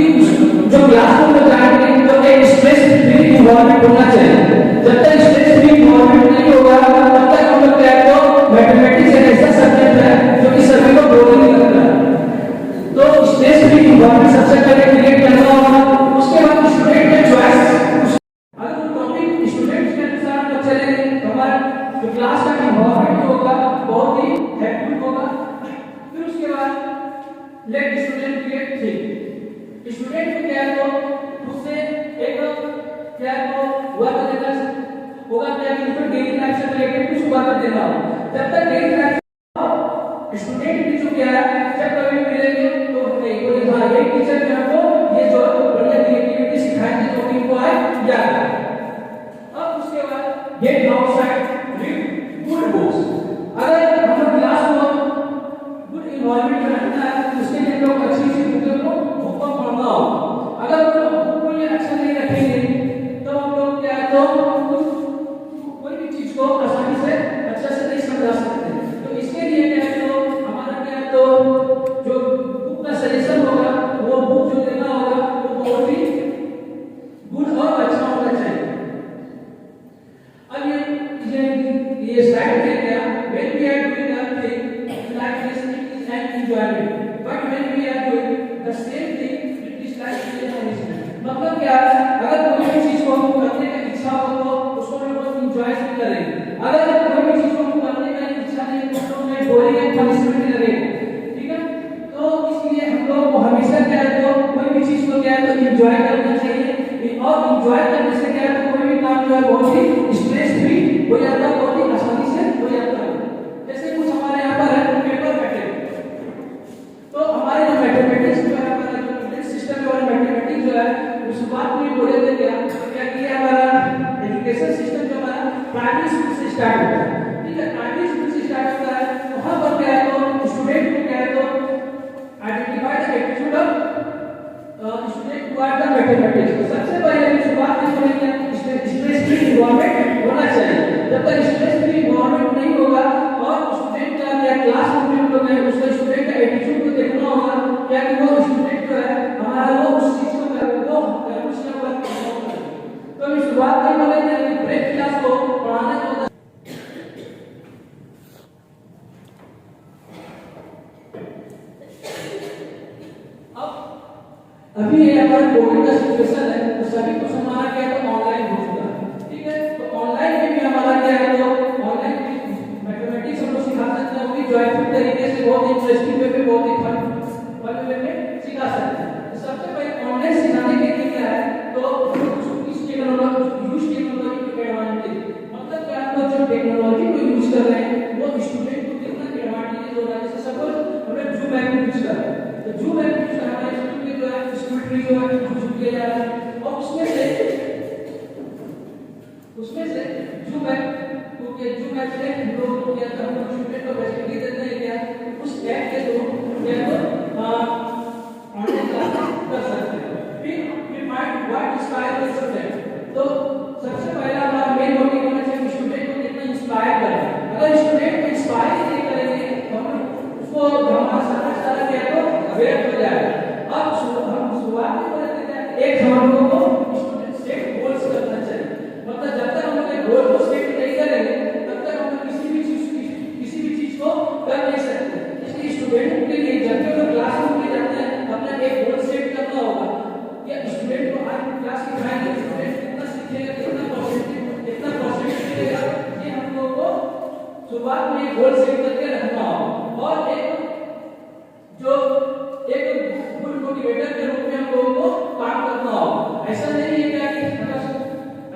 [SPEAKER 9] जो क्लास में जाएंगे तो एक स्ट्रेस फ्री इन्वायरमेंट होना चाहिए। जब तक स्ट्रेस फ्री इन्वायरमेंट नहीं होगा तब तक हम लोग क्या तो मैथमेटिक्स एक ऐसा सब्जेक्ट है जो कि सभी को बोर नहीं करता है। तो स्ट्रेस फ्री इन्वायरमेंट सबसे पहले क्रिएट करना होगा। उसके बाद स्टूडेंट के चॉइस, अगर टॉपिक स्टूडेंट्स के अनुसार हम चलेंगे तो हमारा जो क्लास का इन्वायरमेंट होगा बहुत ही हेल्पफुल होगा। फिर उसके बाद let student create think. Student को क्या तो उससे एक क्या तो वर्क देना होगा क्या कि उनको डेली लाइफ से रिलेटेड कुछ वर्क देना होगा। जब तक डेली लाइफ स्टूडेंट की जो क्या है जब कभी मिलेंगे तो नहीं बोले हाँ ये टीचर जो हमको ये जो बढ़िया क्रिएटिविटी सिखाएंगे तो इनको आए याद है। अब उसके बाद get outside read good books. अगर हम लोग क्लास में गुड इन्वायरमेंट में रखना है तो उसके लिए लोग अच्छी बुक को पढ़ना होगा। अगर बुक को ये अच्छा नहीं रखेंगे तो हम लोग क्या तो कोई भी चीज को आसानी से अच्छा से नहीं समझा सकते। तो इसके लिए क्या है तो हमारा क्या तो जो बुक का सजेशन होगा वो बुक जो देना होगा वो बहुत ही गुड और अच्छा होना चाहिए। अब ये स्लाइड है क्या when we are doing a thing like this it is an enjoyment but when we are doing the same thing it is like a punishment। मतलब क्या अगर कोई भी चीज को हम करने का इच्छा हो तो उसको हम लोग एंजॉय से करेंगे। अगर कोई भी चीज को हम करने का इच्छा नहीं तो उसको हमें बोरिंग एंड पनिशमेंट लगेगा, ठीक है। तो इसलिए हम लोग को हमेशा क्या है तो कोई भी चीज को क्या है तो एंजॉय करना चाहिए और एंजॉय करने से क्या है तो कोई भी काम जो है बहुत ही स्ट्रेस फ्री हो जाता है, बहुत ही आसानी से हो जाता है। जैसे कुछ हमारे यहाँ पर है पेपर पैटर्न। तो हमारे जो मैथमेटिक्स जो है हमारा जो सिस्टम जो है मैथमेटिक्स जो है उस बात में बोले थे क्या किया हमारा एजुकेशन सिस्टम जो हमारा प्राइमरी स्कूल से स्टार्ट होता है, ठीक है। प्राइमरी स्कूल से स्टार्ट होता है वहां पर क्या है तो स्टूडेंट को क्या है तो identify the aptitude of student to the mathematics. सबसे पहले शुरुआत में बोलेंगे स्ट्रेस फ्री इन्वायरमेंट होना चाहिए। जब तक स्ट्रेस फ्री इन्वायरमेंट नहीं होगा और स्टूडेंट का या क्लास में हम लोग हैं उसका स्टूडेंट का एटीट्यूड को देखना होगा क्या कि वो स्टूडेंट जो है हमारा वो उस चीज को वो उसके ऊपर तो हम शुरुआत में बोलेंगे कि ब्रेक क्लास को पढ़ाना होता है। अभी ये हमारा कोविड का सिचुएशन है तो सभी कुछ हमारा क्या है तो ऑनलाइन हो चुका है, ठीक है। तो ऑनलाइन में भी हमारा क्या है तो ऑनलाइन मैथमेटिक्स हम लोग सिखा सकते हैं, वो भी जॉयफुल तरीके से, बहुत इंटरेस्टिंग वे में, बहुत ही फन वे में सिखा सकते हैं। तो सबसे पहले ऑनलाइन सिखाने के लिए क्या है तो इस टेक्नोलॉजी के एडवांटेज, मतलब क्या आप लोग जो टेक्नोलॉजी को यूज कर रहे हैं वो स्टूडेंट को कितना एडवांटेज हो रहा है। जैसे सपोज हमें जूम ऐप यूज कर रहे हैं तो जूम ऐप यूज कर हमारे स्कूल में जो है स्टूडेंट जो है यूज किया जा रहा है और उसमें से जूम ऐप से हम लोग क्या करते हैं स्टूडेंट को फैसिलिटी देते हैं क्या उस ऐप के थ्रू क्या तो ऑनलाइन क्लास कर सकते हैं। फिर mind what inspire the student, तो सबसे पहला हमारा मेन मोटिव होना चाहिए स्टूडेंट को कितना इंस्पायर करें। अगर स्टूडेंट को इंस्पायर नहीं करेंगे तो हम उसको हमारा सारा क्या तो व्यर्थ हो जाएगा। अब हम शुरुआत में करते हैं एक हम लोगों को स्टूडेंट सेट गोल्स करना चाहिए, मतलब जब तक हम लोग गोल को सेट नहीं करेंगे तब तक हम लोग किसी भी चीज को कर नहीं सकते। इसलिए स्टूडेंट के लिए जब भी लोग क्लासरूम में जाते हैं अपना एक गोल सेट करना होगा। या स्टूडेंट को आज क्लास सिखाएंगे स्टूडेंट कितना सीखेगा, कितना परसेंट मिलेगा, ये हम लोगों को शुरुआत में गोल सेट करके रखना होगा। और एक गुड मोटिवेटर के रूप में हम लोगों को काम करना होगा। ऐसा नहीं है क्या कि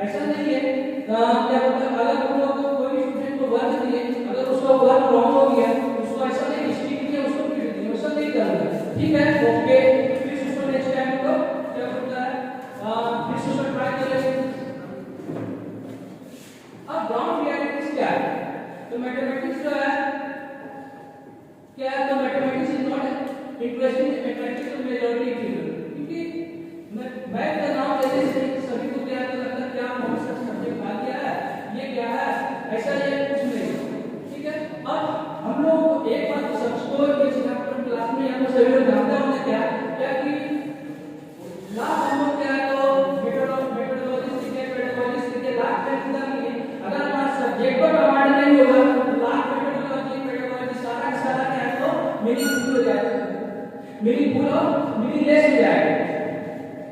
[SPEAKER 9] ऐसा नहीं है क्या मतलब अगर हम लोग को कोई भी स्टूडेंट को वर्क दिए अगर उसका वर्क रॉन्ग हो गया उसको ऐसा नहीं स्टिक किया उसको पीट दिया, ऐसा नहीं करना, ठीक है। ओके फिर उसको नेक्स्ट टाइम को क्या होता है फिर उसको ट्राई करेंगे। अब ग्राउंड रियलिटीज क्या है तो मैथमेटिक्स जो है क्या है तो mathematics is not interesting mathematics तो मेजॉरिटी फील्ड, क्योंकि मैं कर रहा हूं जैसे सभी को क्या लगता है क्या कौन सा सब्जेक्ट आ गया है ये क्या है, ऐसा ये कुछ नहीं, ठीक है। अब हम लोग एक बात तो सबको ये सिखाते क्लास में हम सभी लोग जानते हैं क्या क्या कि लास्ट हम लोग क्या है तो मेथोडोलॉजी सीखे, पेडागोजी सीखे, लास्ट टाइम अगर हमारा सब्जेक्ट पर कमांड नहीं होगा तो लास्ट मेथोडोलॉजी पेडागोजी सारा क्या है तो मीनिंगफुल हो जाएगा, मीनिंगफुल और मीनिंगलेस हो जाएगा।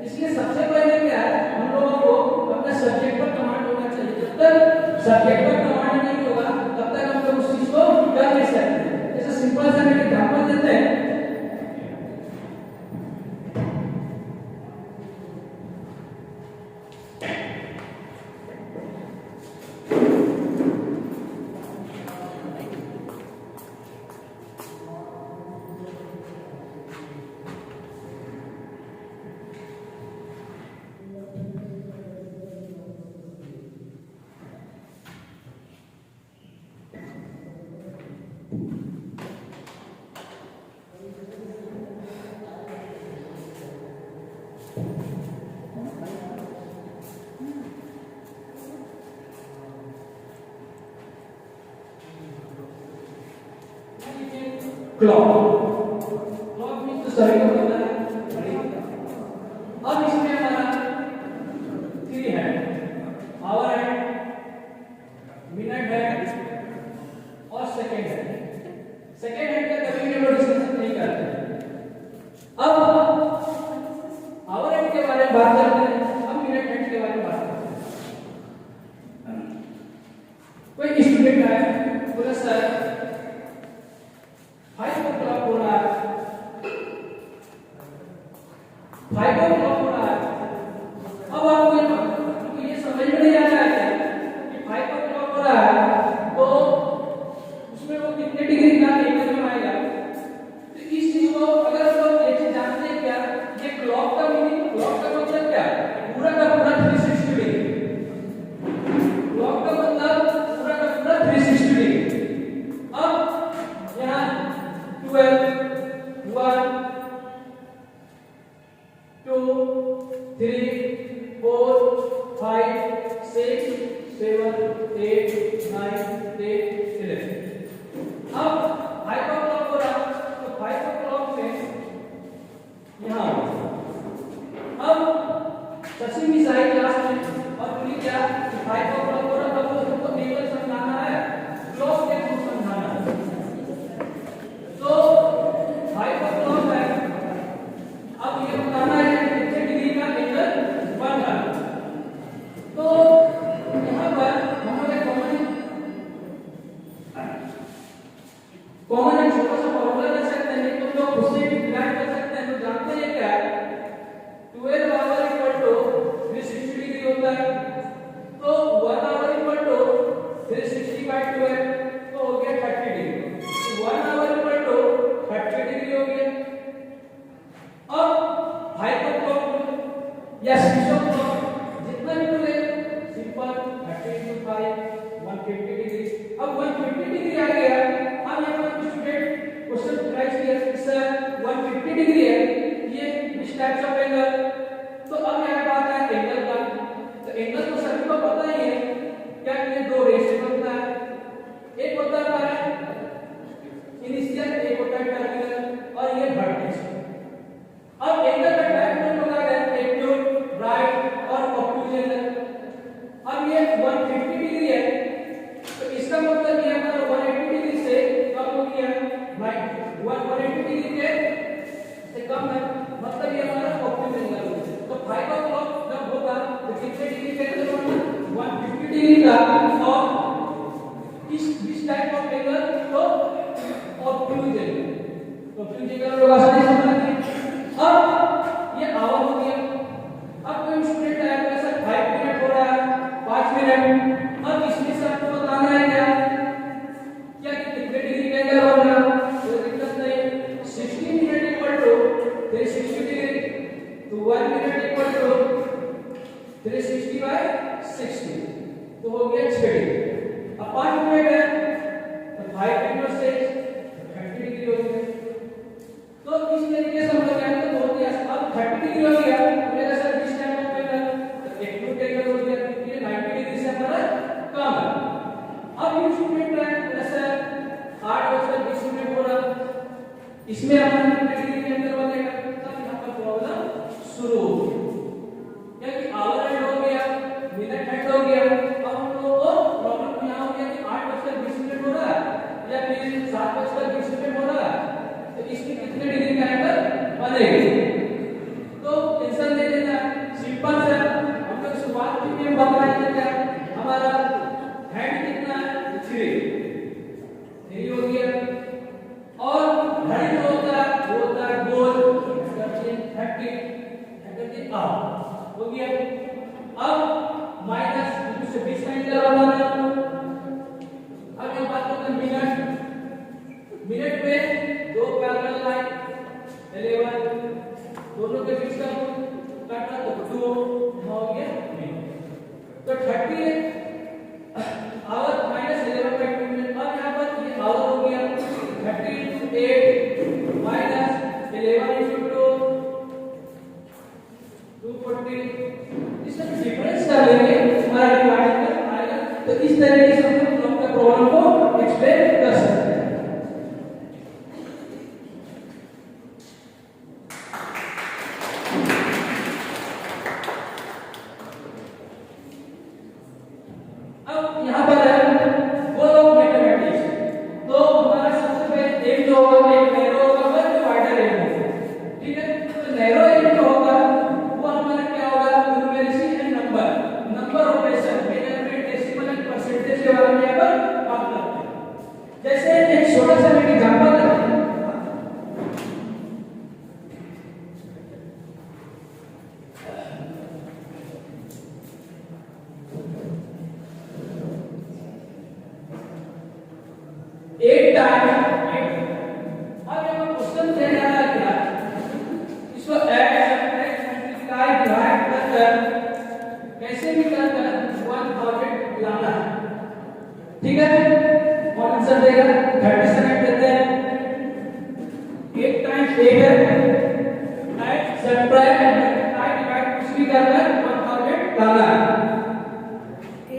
[SPEAKER 9] इसलिए सबसे पहले क्या है हम लोगों को अपने सब्जेक्ट पर कमांड होना चाहिए। जब तक सब्जेक्ट पर कमांड नहीं होगा तब तक हम लोग उस चीज को कर नहीं सकते। जैसे सिंपल सा एक एग्जांपल देते हैं, क्लॉक मींस तो सभी को पता है। अब इसमें हमारा 3 है, आवर है, मिनट है और सेकंड है। सेकंड हैंड का कभी भी हम डिस्कशन नहीं करते। अब आवर हैंड के बारे में बात करते हैं, अब मिनट हैंड के बारे में बात करते हैं। कोई स्टूडेंट है बोला सर 5 o'clock हो रहा है, 5 o'clock हो रहा है। अब आपको ये समझ में नहीं आ रहा है कि 5 o'clock हो रहा है तो उसमें वो कितने डिग्री का एंगल में आएगा। तो इस चीज को अगर हम लोग ये चीज जानते हैं क्या ये क्लॉक का मीनिंग, क्लॉक का मतलब क्या पूरा का पूरा 360 डिग्री, क्लॉक का मतलब पूरा का पूरा 360 डिग्री। अब यहाँ 12 1 2 3 4 5 6 7 8 9 10 11। अब 5 o'clock हो रहा तो 5 o'clock में यहाँ अब सची मिसाइल क्लास में और पूरी क्या 5 o'clock हो रहा तब उसको टेबल समझाना है, क्लॉक के थ्रू समझाना है। तो 5 o'clock है, अब ये बताना है यस जितना भी बोले सिंपल 30 into 5 150 डिग्री। अब 150 डिग्री आ गया। अब यहाँ पर स्टूडेंट क्वेश्चन राइट किया सर 150 डिग्री है ये विच टाइप्स ऑफ एंगल। तो अब यहाँ बात है एंगल का। तो एंगल तो सभी को पता ही है क्या ये दो रेशियो बनता है। एक होता है इनिशियल एक होता है टर्मिनल और ये वर्टेक्स। अब एंगल का टाइप में होता है एक्यूट राइट और ऑब्टूज एंगल। अब ये 150 डिग्री है तो इसका मतलब ये हमारा 180 डिग्री से कम हो गया राइट 180 डिग्री के से कम है मतलब ये हमारा ऑब्टूज एंगल है। तो 5 o'clock जब होगा तो कितने डिग्री के अंदर होगा 150 डिग्री का और इस टाइप ऑफ एंगल तो ऑब्टूज एंगल। तो ऑब्टूज एंगल लोग आसानी से समझेंगे। अब ये आवर हो गया। अब कोई स्टूडेंट है ऐसा 5 मिनट हो रहा है 5 मिनट। अब इसमें से आपको बताना है क्या कि कितने डिग्री का एंगल होगा। कोई दिक्कत नहीं 60 मिनट इक्वल टू 360 डिग्री तो 1 मिनट इक्वल टू 360 by 60 तो हो गया 6 डिग्री। अब 5 मिनट है तो 5 into 6 30 डिग्री हो गया। तो इस तरीके से हम लोग यहाँ तो बहुत ही अब 30 डिग्री हो गया मेरा सर इस टाइम पे तो एक्यूट एंगल हो गया क्योंकि 90 डिग्री से हमारा कम है। अब ये स्टूडेंट है जैसे 8:20 हो रहा इसमें हमारा कितने डिग्री के अंदर बनेगा तब यहाँ पर प्रॉब्लम शुरू होगी क्योंकि आवर एंड हो गया मिनट एंड हो गया। अब हम लोगों को प्रॉब्लम यहाँ हो गया कि 8:20 हो रहा है या फिर 7:20 हो रहा है तो इसमें कितने डिग्री का एंगल बनेगा। तो टेंशन नहीं लेना सिंपल से हम लोग शुरुआत में बताया क्या हमारा हैंड कितना है 3 हो गया और घड़ी जो होता है वो होता है गोल 30 हो गया। अब माइनस से 20 का एंगल बनाना। अब ये बात करते हैं मिनट में दो पैरेलल लाइन 11 दोनों के बीच का काटना तो 2 हो गया तो 30 आवर माइनस 11 का 2 मिनट। अब यहाँ पर ये आवर हो गया 30 into 8 माइनस 11 into 240 इसमें डिफरेंस कर लेंगे हमारा डिवाइड आएगा। तो इस तरीके से हम लोग का प्रॉब्लम को एक्सप्लेन कर सकते हैं। अब यहाँ पर है गोल ऑफ मैथमेटिक्स। तो हमारा सबसे पहले एक जो होगा एक नैरो होगा और डिवाइडर एंड होगा ठीक है। तो नैरो एंड जो होगा वो हमारा क्या होगा numeracy and number operation measurement decimal and percentage के बारे में यहाँ पर बात करते हैं। जैसे एक छोटा सा एक एग्जांपल है एक टाइम अब यहाँ क्वेश्चन दे रहा है क्या इसको ऐड सब्ट्रैक्ट मल्टीप्लाई डिवाइड कर कैसे भी कर 1000 लाना है ठीक है। कौन आंसर देगा 37 देते हैं। एक टाइम एक है ऐड सब्ट्रैक्ट मल्टीप्लाई डिवाइड कुछ भी करना है 1000 लाना है।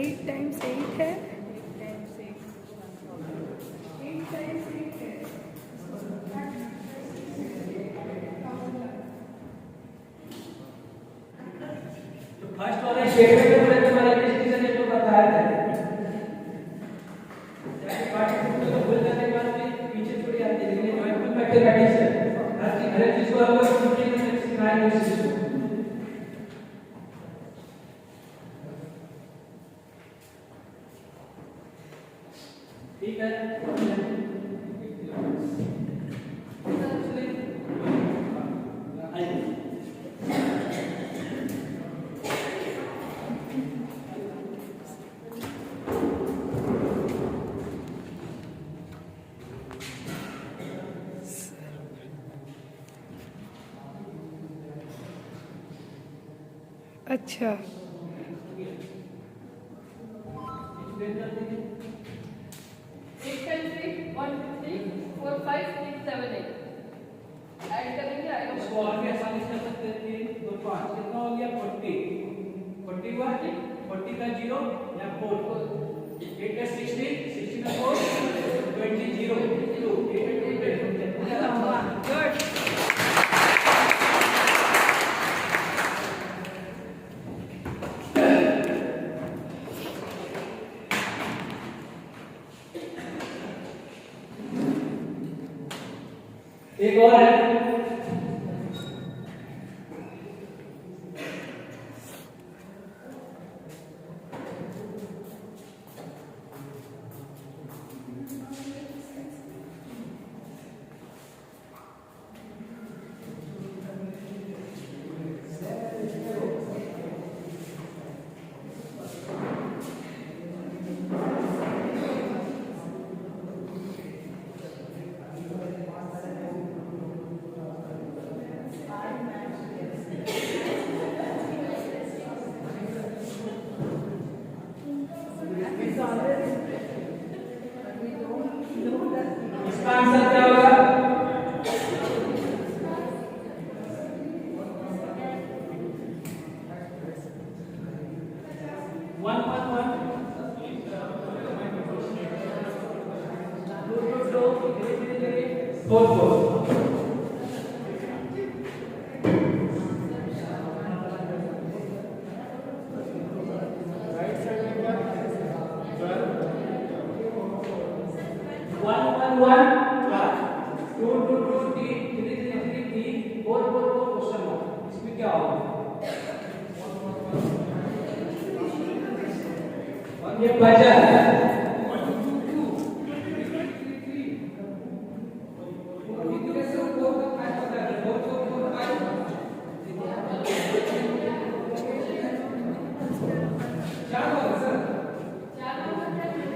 [SPEAKER 7] 8 times 8 है
[SPEAKER 9] फर्स्ट वाले स्टेटमेंट में तुम्हारा डिस्कशन है तो बताया था चाहे पार्ट को भूल जाने के बाद भी पीछे छोड़ जाते हैं लेकिन जॉइंट मैथमेटिक्स है हर चीज को आपको समझने में सिखाया है इस चीज को। ठीक है आइए
[SPEAKER 7] अच्छा
[SPEAKER 6] 8 times 8, 150, 4, 5, 6, 7, 8. ऐड करेंगे आएगा
[SPEAKER 9] इसको और भी आसानी से कर सकते हैं 3, 2, 5 कितना हो गया 40 40 हुआ 40 का 0 या 4 8 का 60 60 का 4 20 0 2 8
[SPEAKER 8] Good.
[SPEAKER 9] एक और है इसका आंसर क्या होगा इसमें क्या होगा ये बचा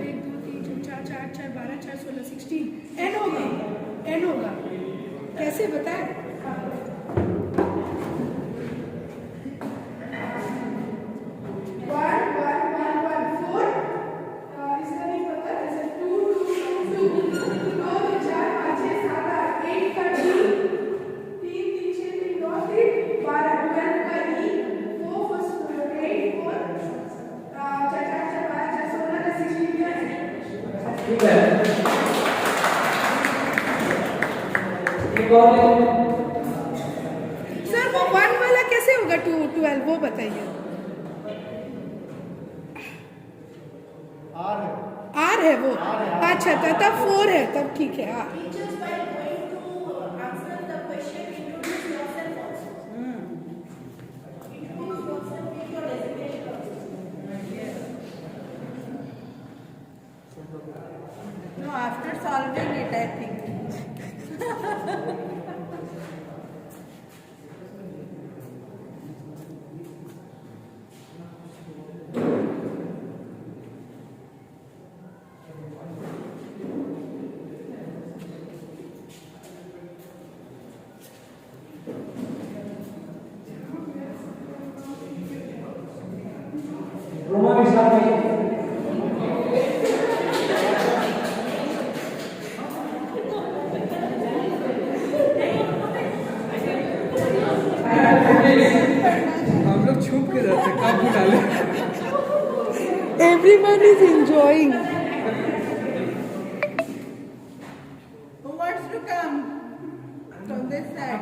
[SPEAKER 7] एक दो तीन चार चार चार 12 4 16 16 एन होगा एन होगा कैसे बताए
[SPEAKER 9] ठीक है एक और है
[SPEAKER 7] सर वो 1 वाला कैसे होगा 2 12 वो बताइए आर है वो अच्छा तब 4 है तब ठीक है हाँ
[SPEAKER 3] Teachers, by going to answer the question, introduce yourself also. Introduce yourself with your designation also.
[SPEAKER 8] No, after solving it, I think.
[SPEAKER 9] Roma के साथ में
[SPEAKER 5] हम लोग छुप के रहते काबू डाले
[SPEAKER 7] everyone is enjoying
[SPEAKER 8] Who wants to come? From this side.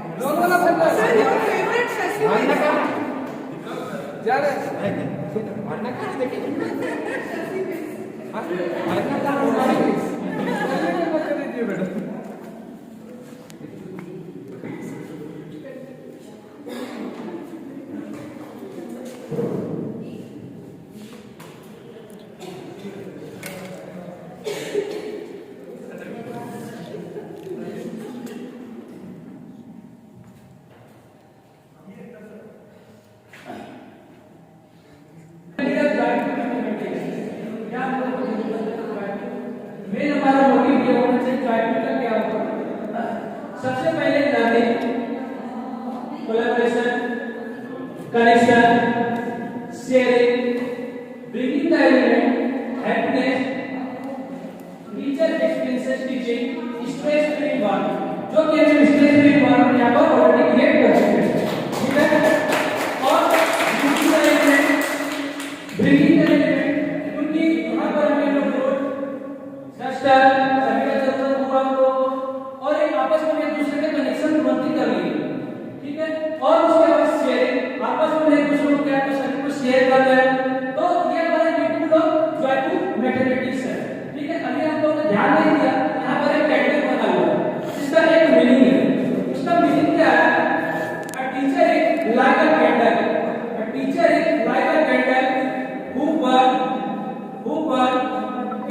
[SPEAKER 7] sir your favorite festival
[SPEAKER 5] जा रहे वरना कहाँ देखे वरना कहाँ रोमा दीजिए बेटा
[SPEAKER 9] मेन हमारा मोटिव ये होना चाहिए ट्राइबल का क्या होगा सबसे पहले learning collaboration connection sharing, bringing the element, happiness, teacher experiences teaching, stress free environment. जो कि हम स्ट्रेस फ्री एनवायरनमेंट यहाँ पर ऑलरेडी क्रिएट कर चुके हैं, ठीक है। और दूसरा एलिमेंट ब्रिंगिंग द एलिमेंट, क्योंकि यहाँ पर हमें लोग डस्टर सभी का जरूरत हुआ को और एक आपस में एक दूसरे के कनेक्शन बनती कर रही है, ठीक है। और उसके बाद शेयरिंग, आपस में एक दूसरे को क्या सभी को शेयर कर रहे हैं, तो ये हमारे ब्यूटीफुल और जॉयफुल मैथमेटिक्स है, ठीक है। अभी हम लोगों ने ध्यान नहीं दिया, यहाँ पर एक कैंडल बना हुआ है, इसका एक मीनिंग है। उसका मीनिंग क्या है? A teacher is like a candle. A teacher is like a candle who burn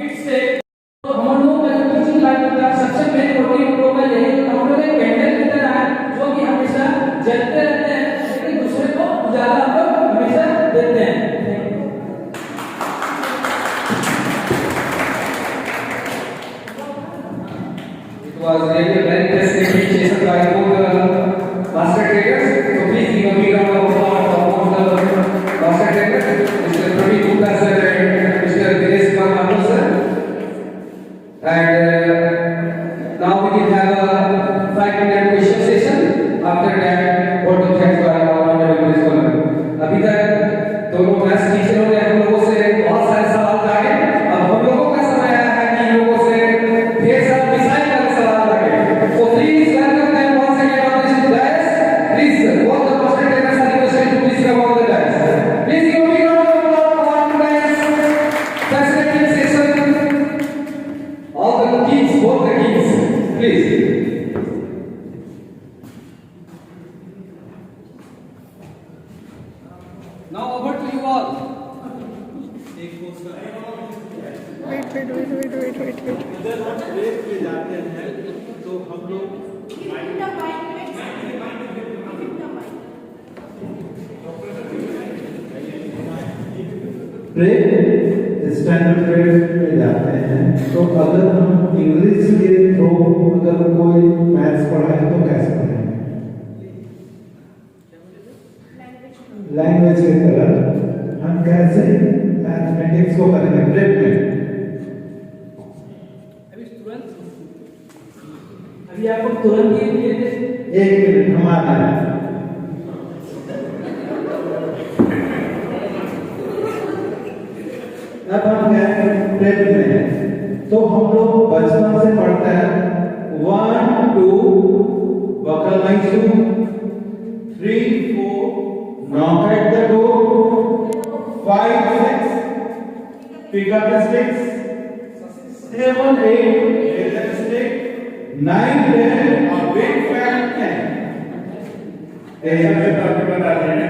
[SPEAKER 9] its say. तो हम लोग का जो टीचिंग लाइन होता है सबसे मेन मोटिव लोग का यही होता है, हम लोग एक कैंडल की तरह है जो कि हमेशा जलते रहते हैं, लेकिन दूसरे को उजाला हम लोग हमेशा देते हैं।
[SPEAKER 4] Was really a very interesting presentation by both the master traders. So please give a big round of applause for both the master traders, Mr. Pradeep Gupta sir and Mr. Dinesh Kumar Mathur sir. And now we can have a 5-minute question session. After that, vote of thanks by our honorable principal. अभी तक दोनों class टीचरों ने हम लोगों से बहुत सारे सवाल काटे, अब हम लोगों का समय आया है कि लोगों से ढेर सारा डिसाइड करके सवाल काटे। So please welcome them once again on this dais. Please, all the master traders are requested to please come on the dais. Please give a big round of applause for today's fascinating session. All the kids, both the kids, please. Now over to you all.
[SPEAKER 5] Standard grade में जाते हैं, तो अगर हम English के through अगर कोई maths पढ़ाए तो कैसे पढ़ाएंगे? लैंग्वेज की तरह हम कैसे मैथमेटिक्स को करेंगे ग्रेड में?
[SPEAKER 9] अभी आपको तुरंत ये
[SPEAKER 5] एक मिनट हमारा है। अब हम ग्रेड में हैं, तो हम लोग बचपन से पढ़ते हैं 1 2 buckle my shoe, 3 4 knock at the door, 5 6 pick up the sticks, 7 8 lay the stick, 9 10 a big fat can. ऐसा से आपको बता दें।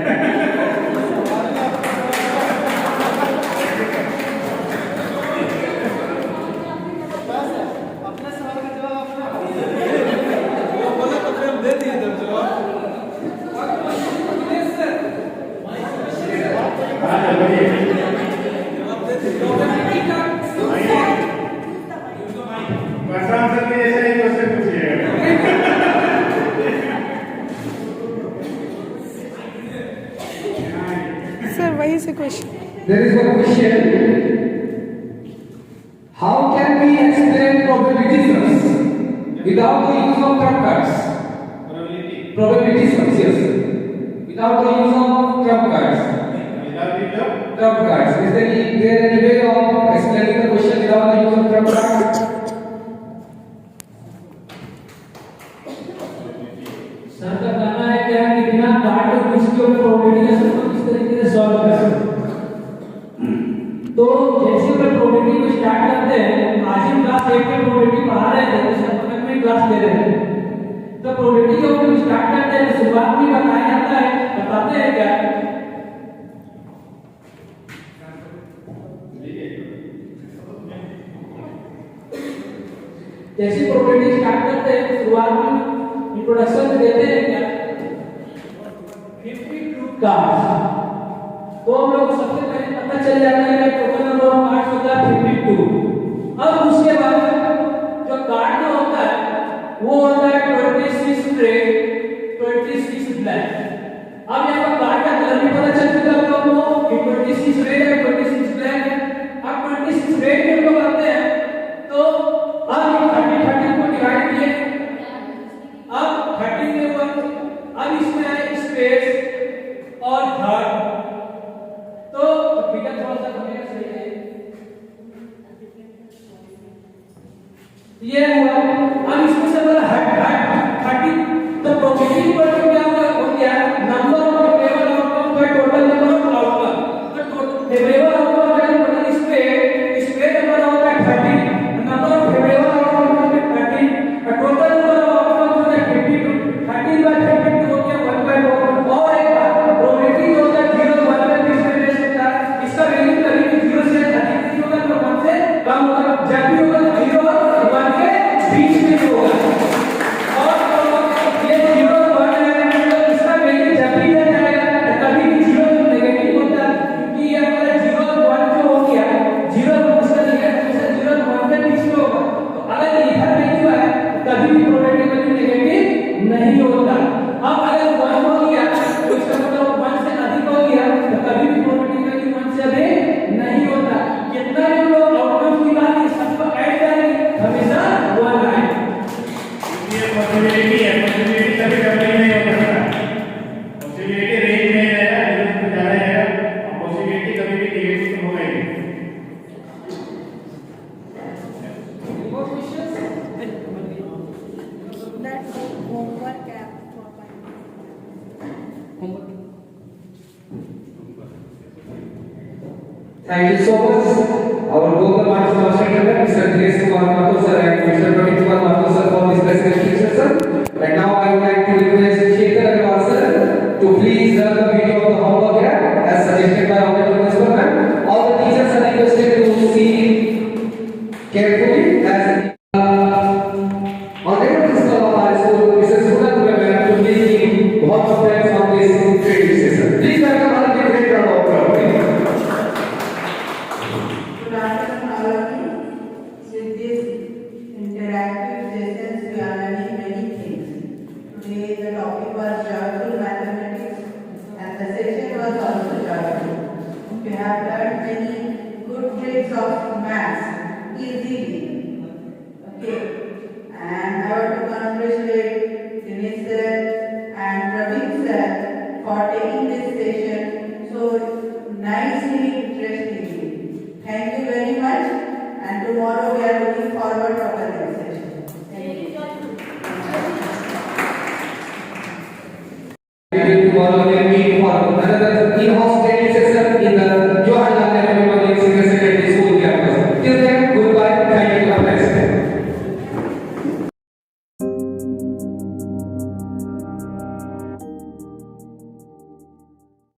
[SPEAKER 7] सर वही से question
[SPEAKER 4] There is one question. How can we explain probability sums without the use of trump cards? Probability sums, yes. Without the use of trump cards. Trump cards. Is there any way of explaining the question without the use of trump cards?
[SPEAKER 9] Sir का कहना है कि बिना card और इसके ऊपर probability का सम किस तरीके से सॉल्व कर सकते हैं। तो जैसे हम प्रोबेबिलिटी को स्टार्ट करते हैं, आज हम क्लास 1 में प्रोबेबिलिटी पढ़ा रहे थे, उस समय में क्लास ले रहे थे। तो प्रोबेबिलिटी को हम स्टार्ट करते हैं, शुरुआत में बताया जाता है, बताते हैं क्या? जैसे प्रोबेबिलिटी स्टार्ट करते हैं, शुरुआत में इंट्रोडक्शन में देते हैं क्या 52 कार्ड्स। तो हम लोग सबसे पहले पता चल जाता है कि टोटल नंबर ऑफ कार्ड्स होता है 52। अब उसके बाद जो कार्ड में होता है वो होता है 26 रेड 26 ब्लैक। अब यहाँ पर कार्ड का कलर भी पता चल चुका है हम लोगों को, 26 रेड है, 26 ब्लैक है। अब 26 रेड में लोग आते हैं तो अब 30 को डिवाइड किए, अब 30 में हुआ, अब इसमें है स्पेस और हर, तो फिगर थोड़ा सा घूमेगा, सही है ये हुआ। अब इसमें से बोला हट 30, तो प्रोबेबिलिटी इक्वल टू क्या होगा, हो गया नंबर ऑफ फेवरेबल आउटकम का टोटल नंबर ऑफ आउटकम, तो टोटल फेवरेबल आउटकम का टोटल स्प्रेड नंबर होता है 30, नंबर ऑफ फेवरेबल आउटकम का 30, और टोटल नंबर ऑफ आउटकम होता है 52, 30 बाय 52 हो गया 1/4। और एक बात प्रोबेबिलिटी जो होता है 0 1 में किसमें बेस होता है, इसका वैल्यू कभी भी 0 से अधिक नहीं होगा, तो 1 से कम होगा, जब भी होगा 0 और 1 के बीच में होगा। और ये 0 और 1 है, तो इसका वैल्यू जब भी आ जाएगा तो कभी भी 0 तो नेगेटिव होता है, क्योंकि ये हमारा 0 और 1 जो हो गया 0 इसका नेगेटिव 0 और 1 के बीच में होगा, तो अगर इधर नेगेटिव है तो कभी भी प्रोबेबिलिटी नेगेटिव नहीं होता। अब अगर 1 हो गया तो इसका मतलब 1 से अधिक हो गया तो कभी भी प्रोबेबिलिटी 1 से अधिक नहीं होता। कितना भी लोग आउटकम की बात है सबको ऐड करेंगे हमेशा 1 आए।
[SPEAKER 2] ये पॉसिबिलिटी है, पॉसिबिलिटी कभी कभी नहीं हो सकता, पॉसिबिलिटी रेंज में रहेगा, इसमें ज्यादा रहेगा, पॉसिबिलिटी कभी भी नेगेटिव हो गई।
[SPEAKER 3] That homework app for
[SPEAKER 4] Thank you so much. Our Google Master Trainer, Mr. Dinesh Kumar Mathur sir and Mr. Praveen Kumar Mathur sir for this presentation, sir. And now I would like to request Shekhar Agarwal sir to please run the video of the homework here as suggested by Honorable Principal Ma'am. All the teachers are requested to see carefully as Honorable Principal of our school, Mrs. Sudha Dubey ma'am, to please give one of them on this training session. Please welcome our great round of applause.
[SPEAKER 8] Good afternoon, all of you. With this interactive sessions, we are learning many things. Today, the topic was joyful mathematics, and the session was also joyful. We have learned many good tricks of maths easily. Okay. And I want to congratulate Dinesh sir and Praveen sir for taking this session so nicely, interestingly. Thank you very much, and tomorrow we are looking forward for the next session. Thank you.
[SPEAKER 4] Tomorrow we will meet for another in-house training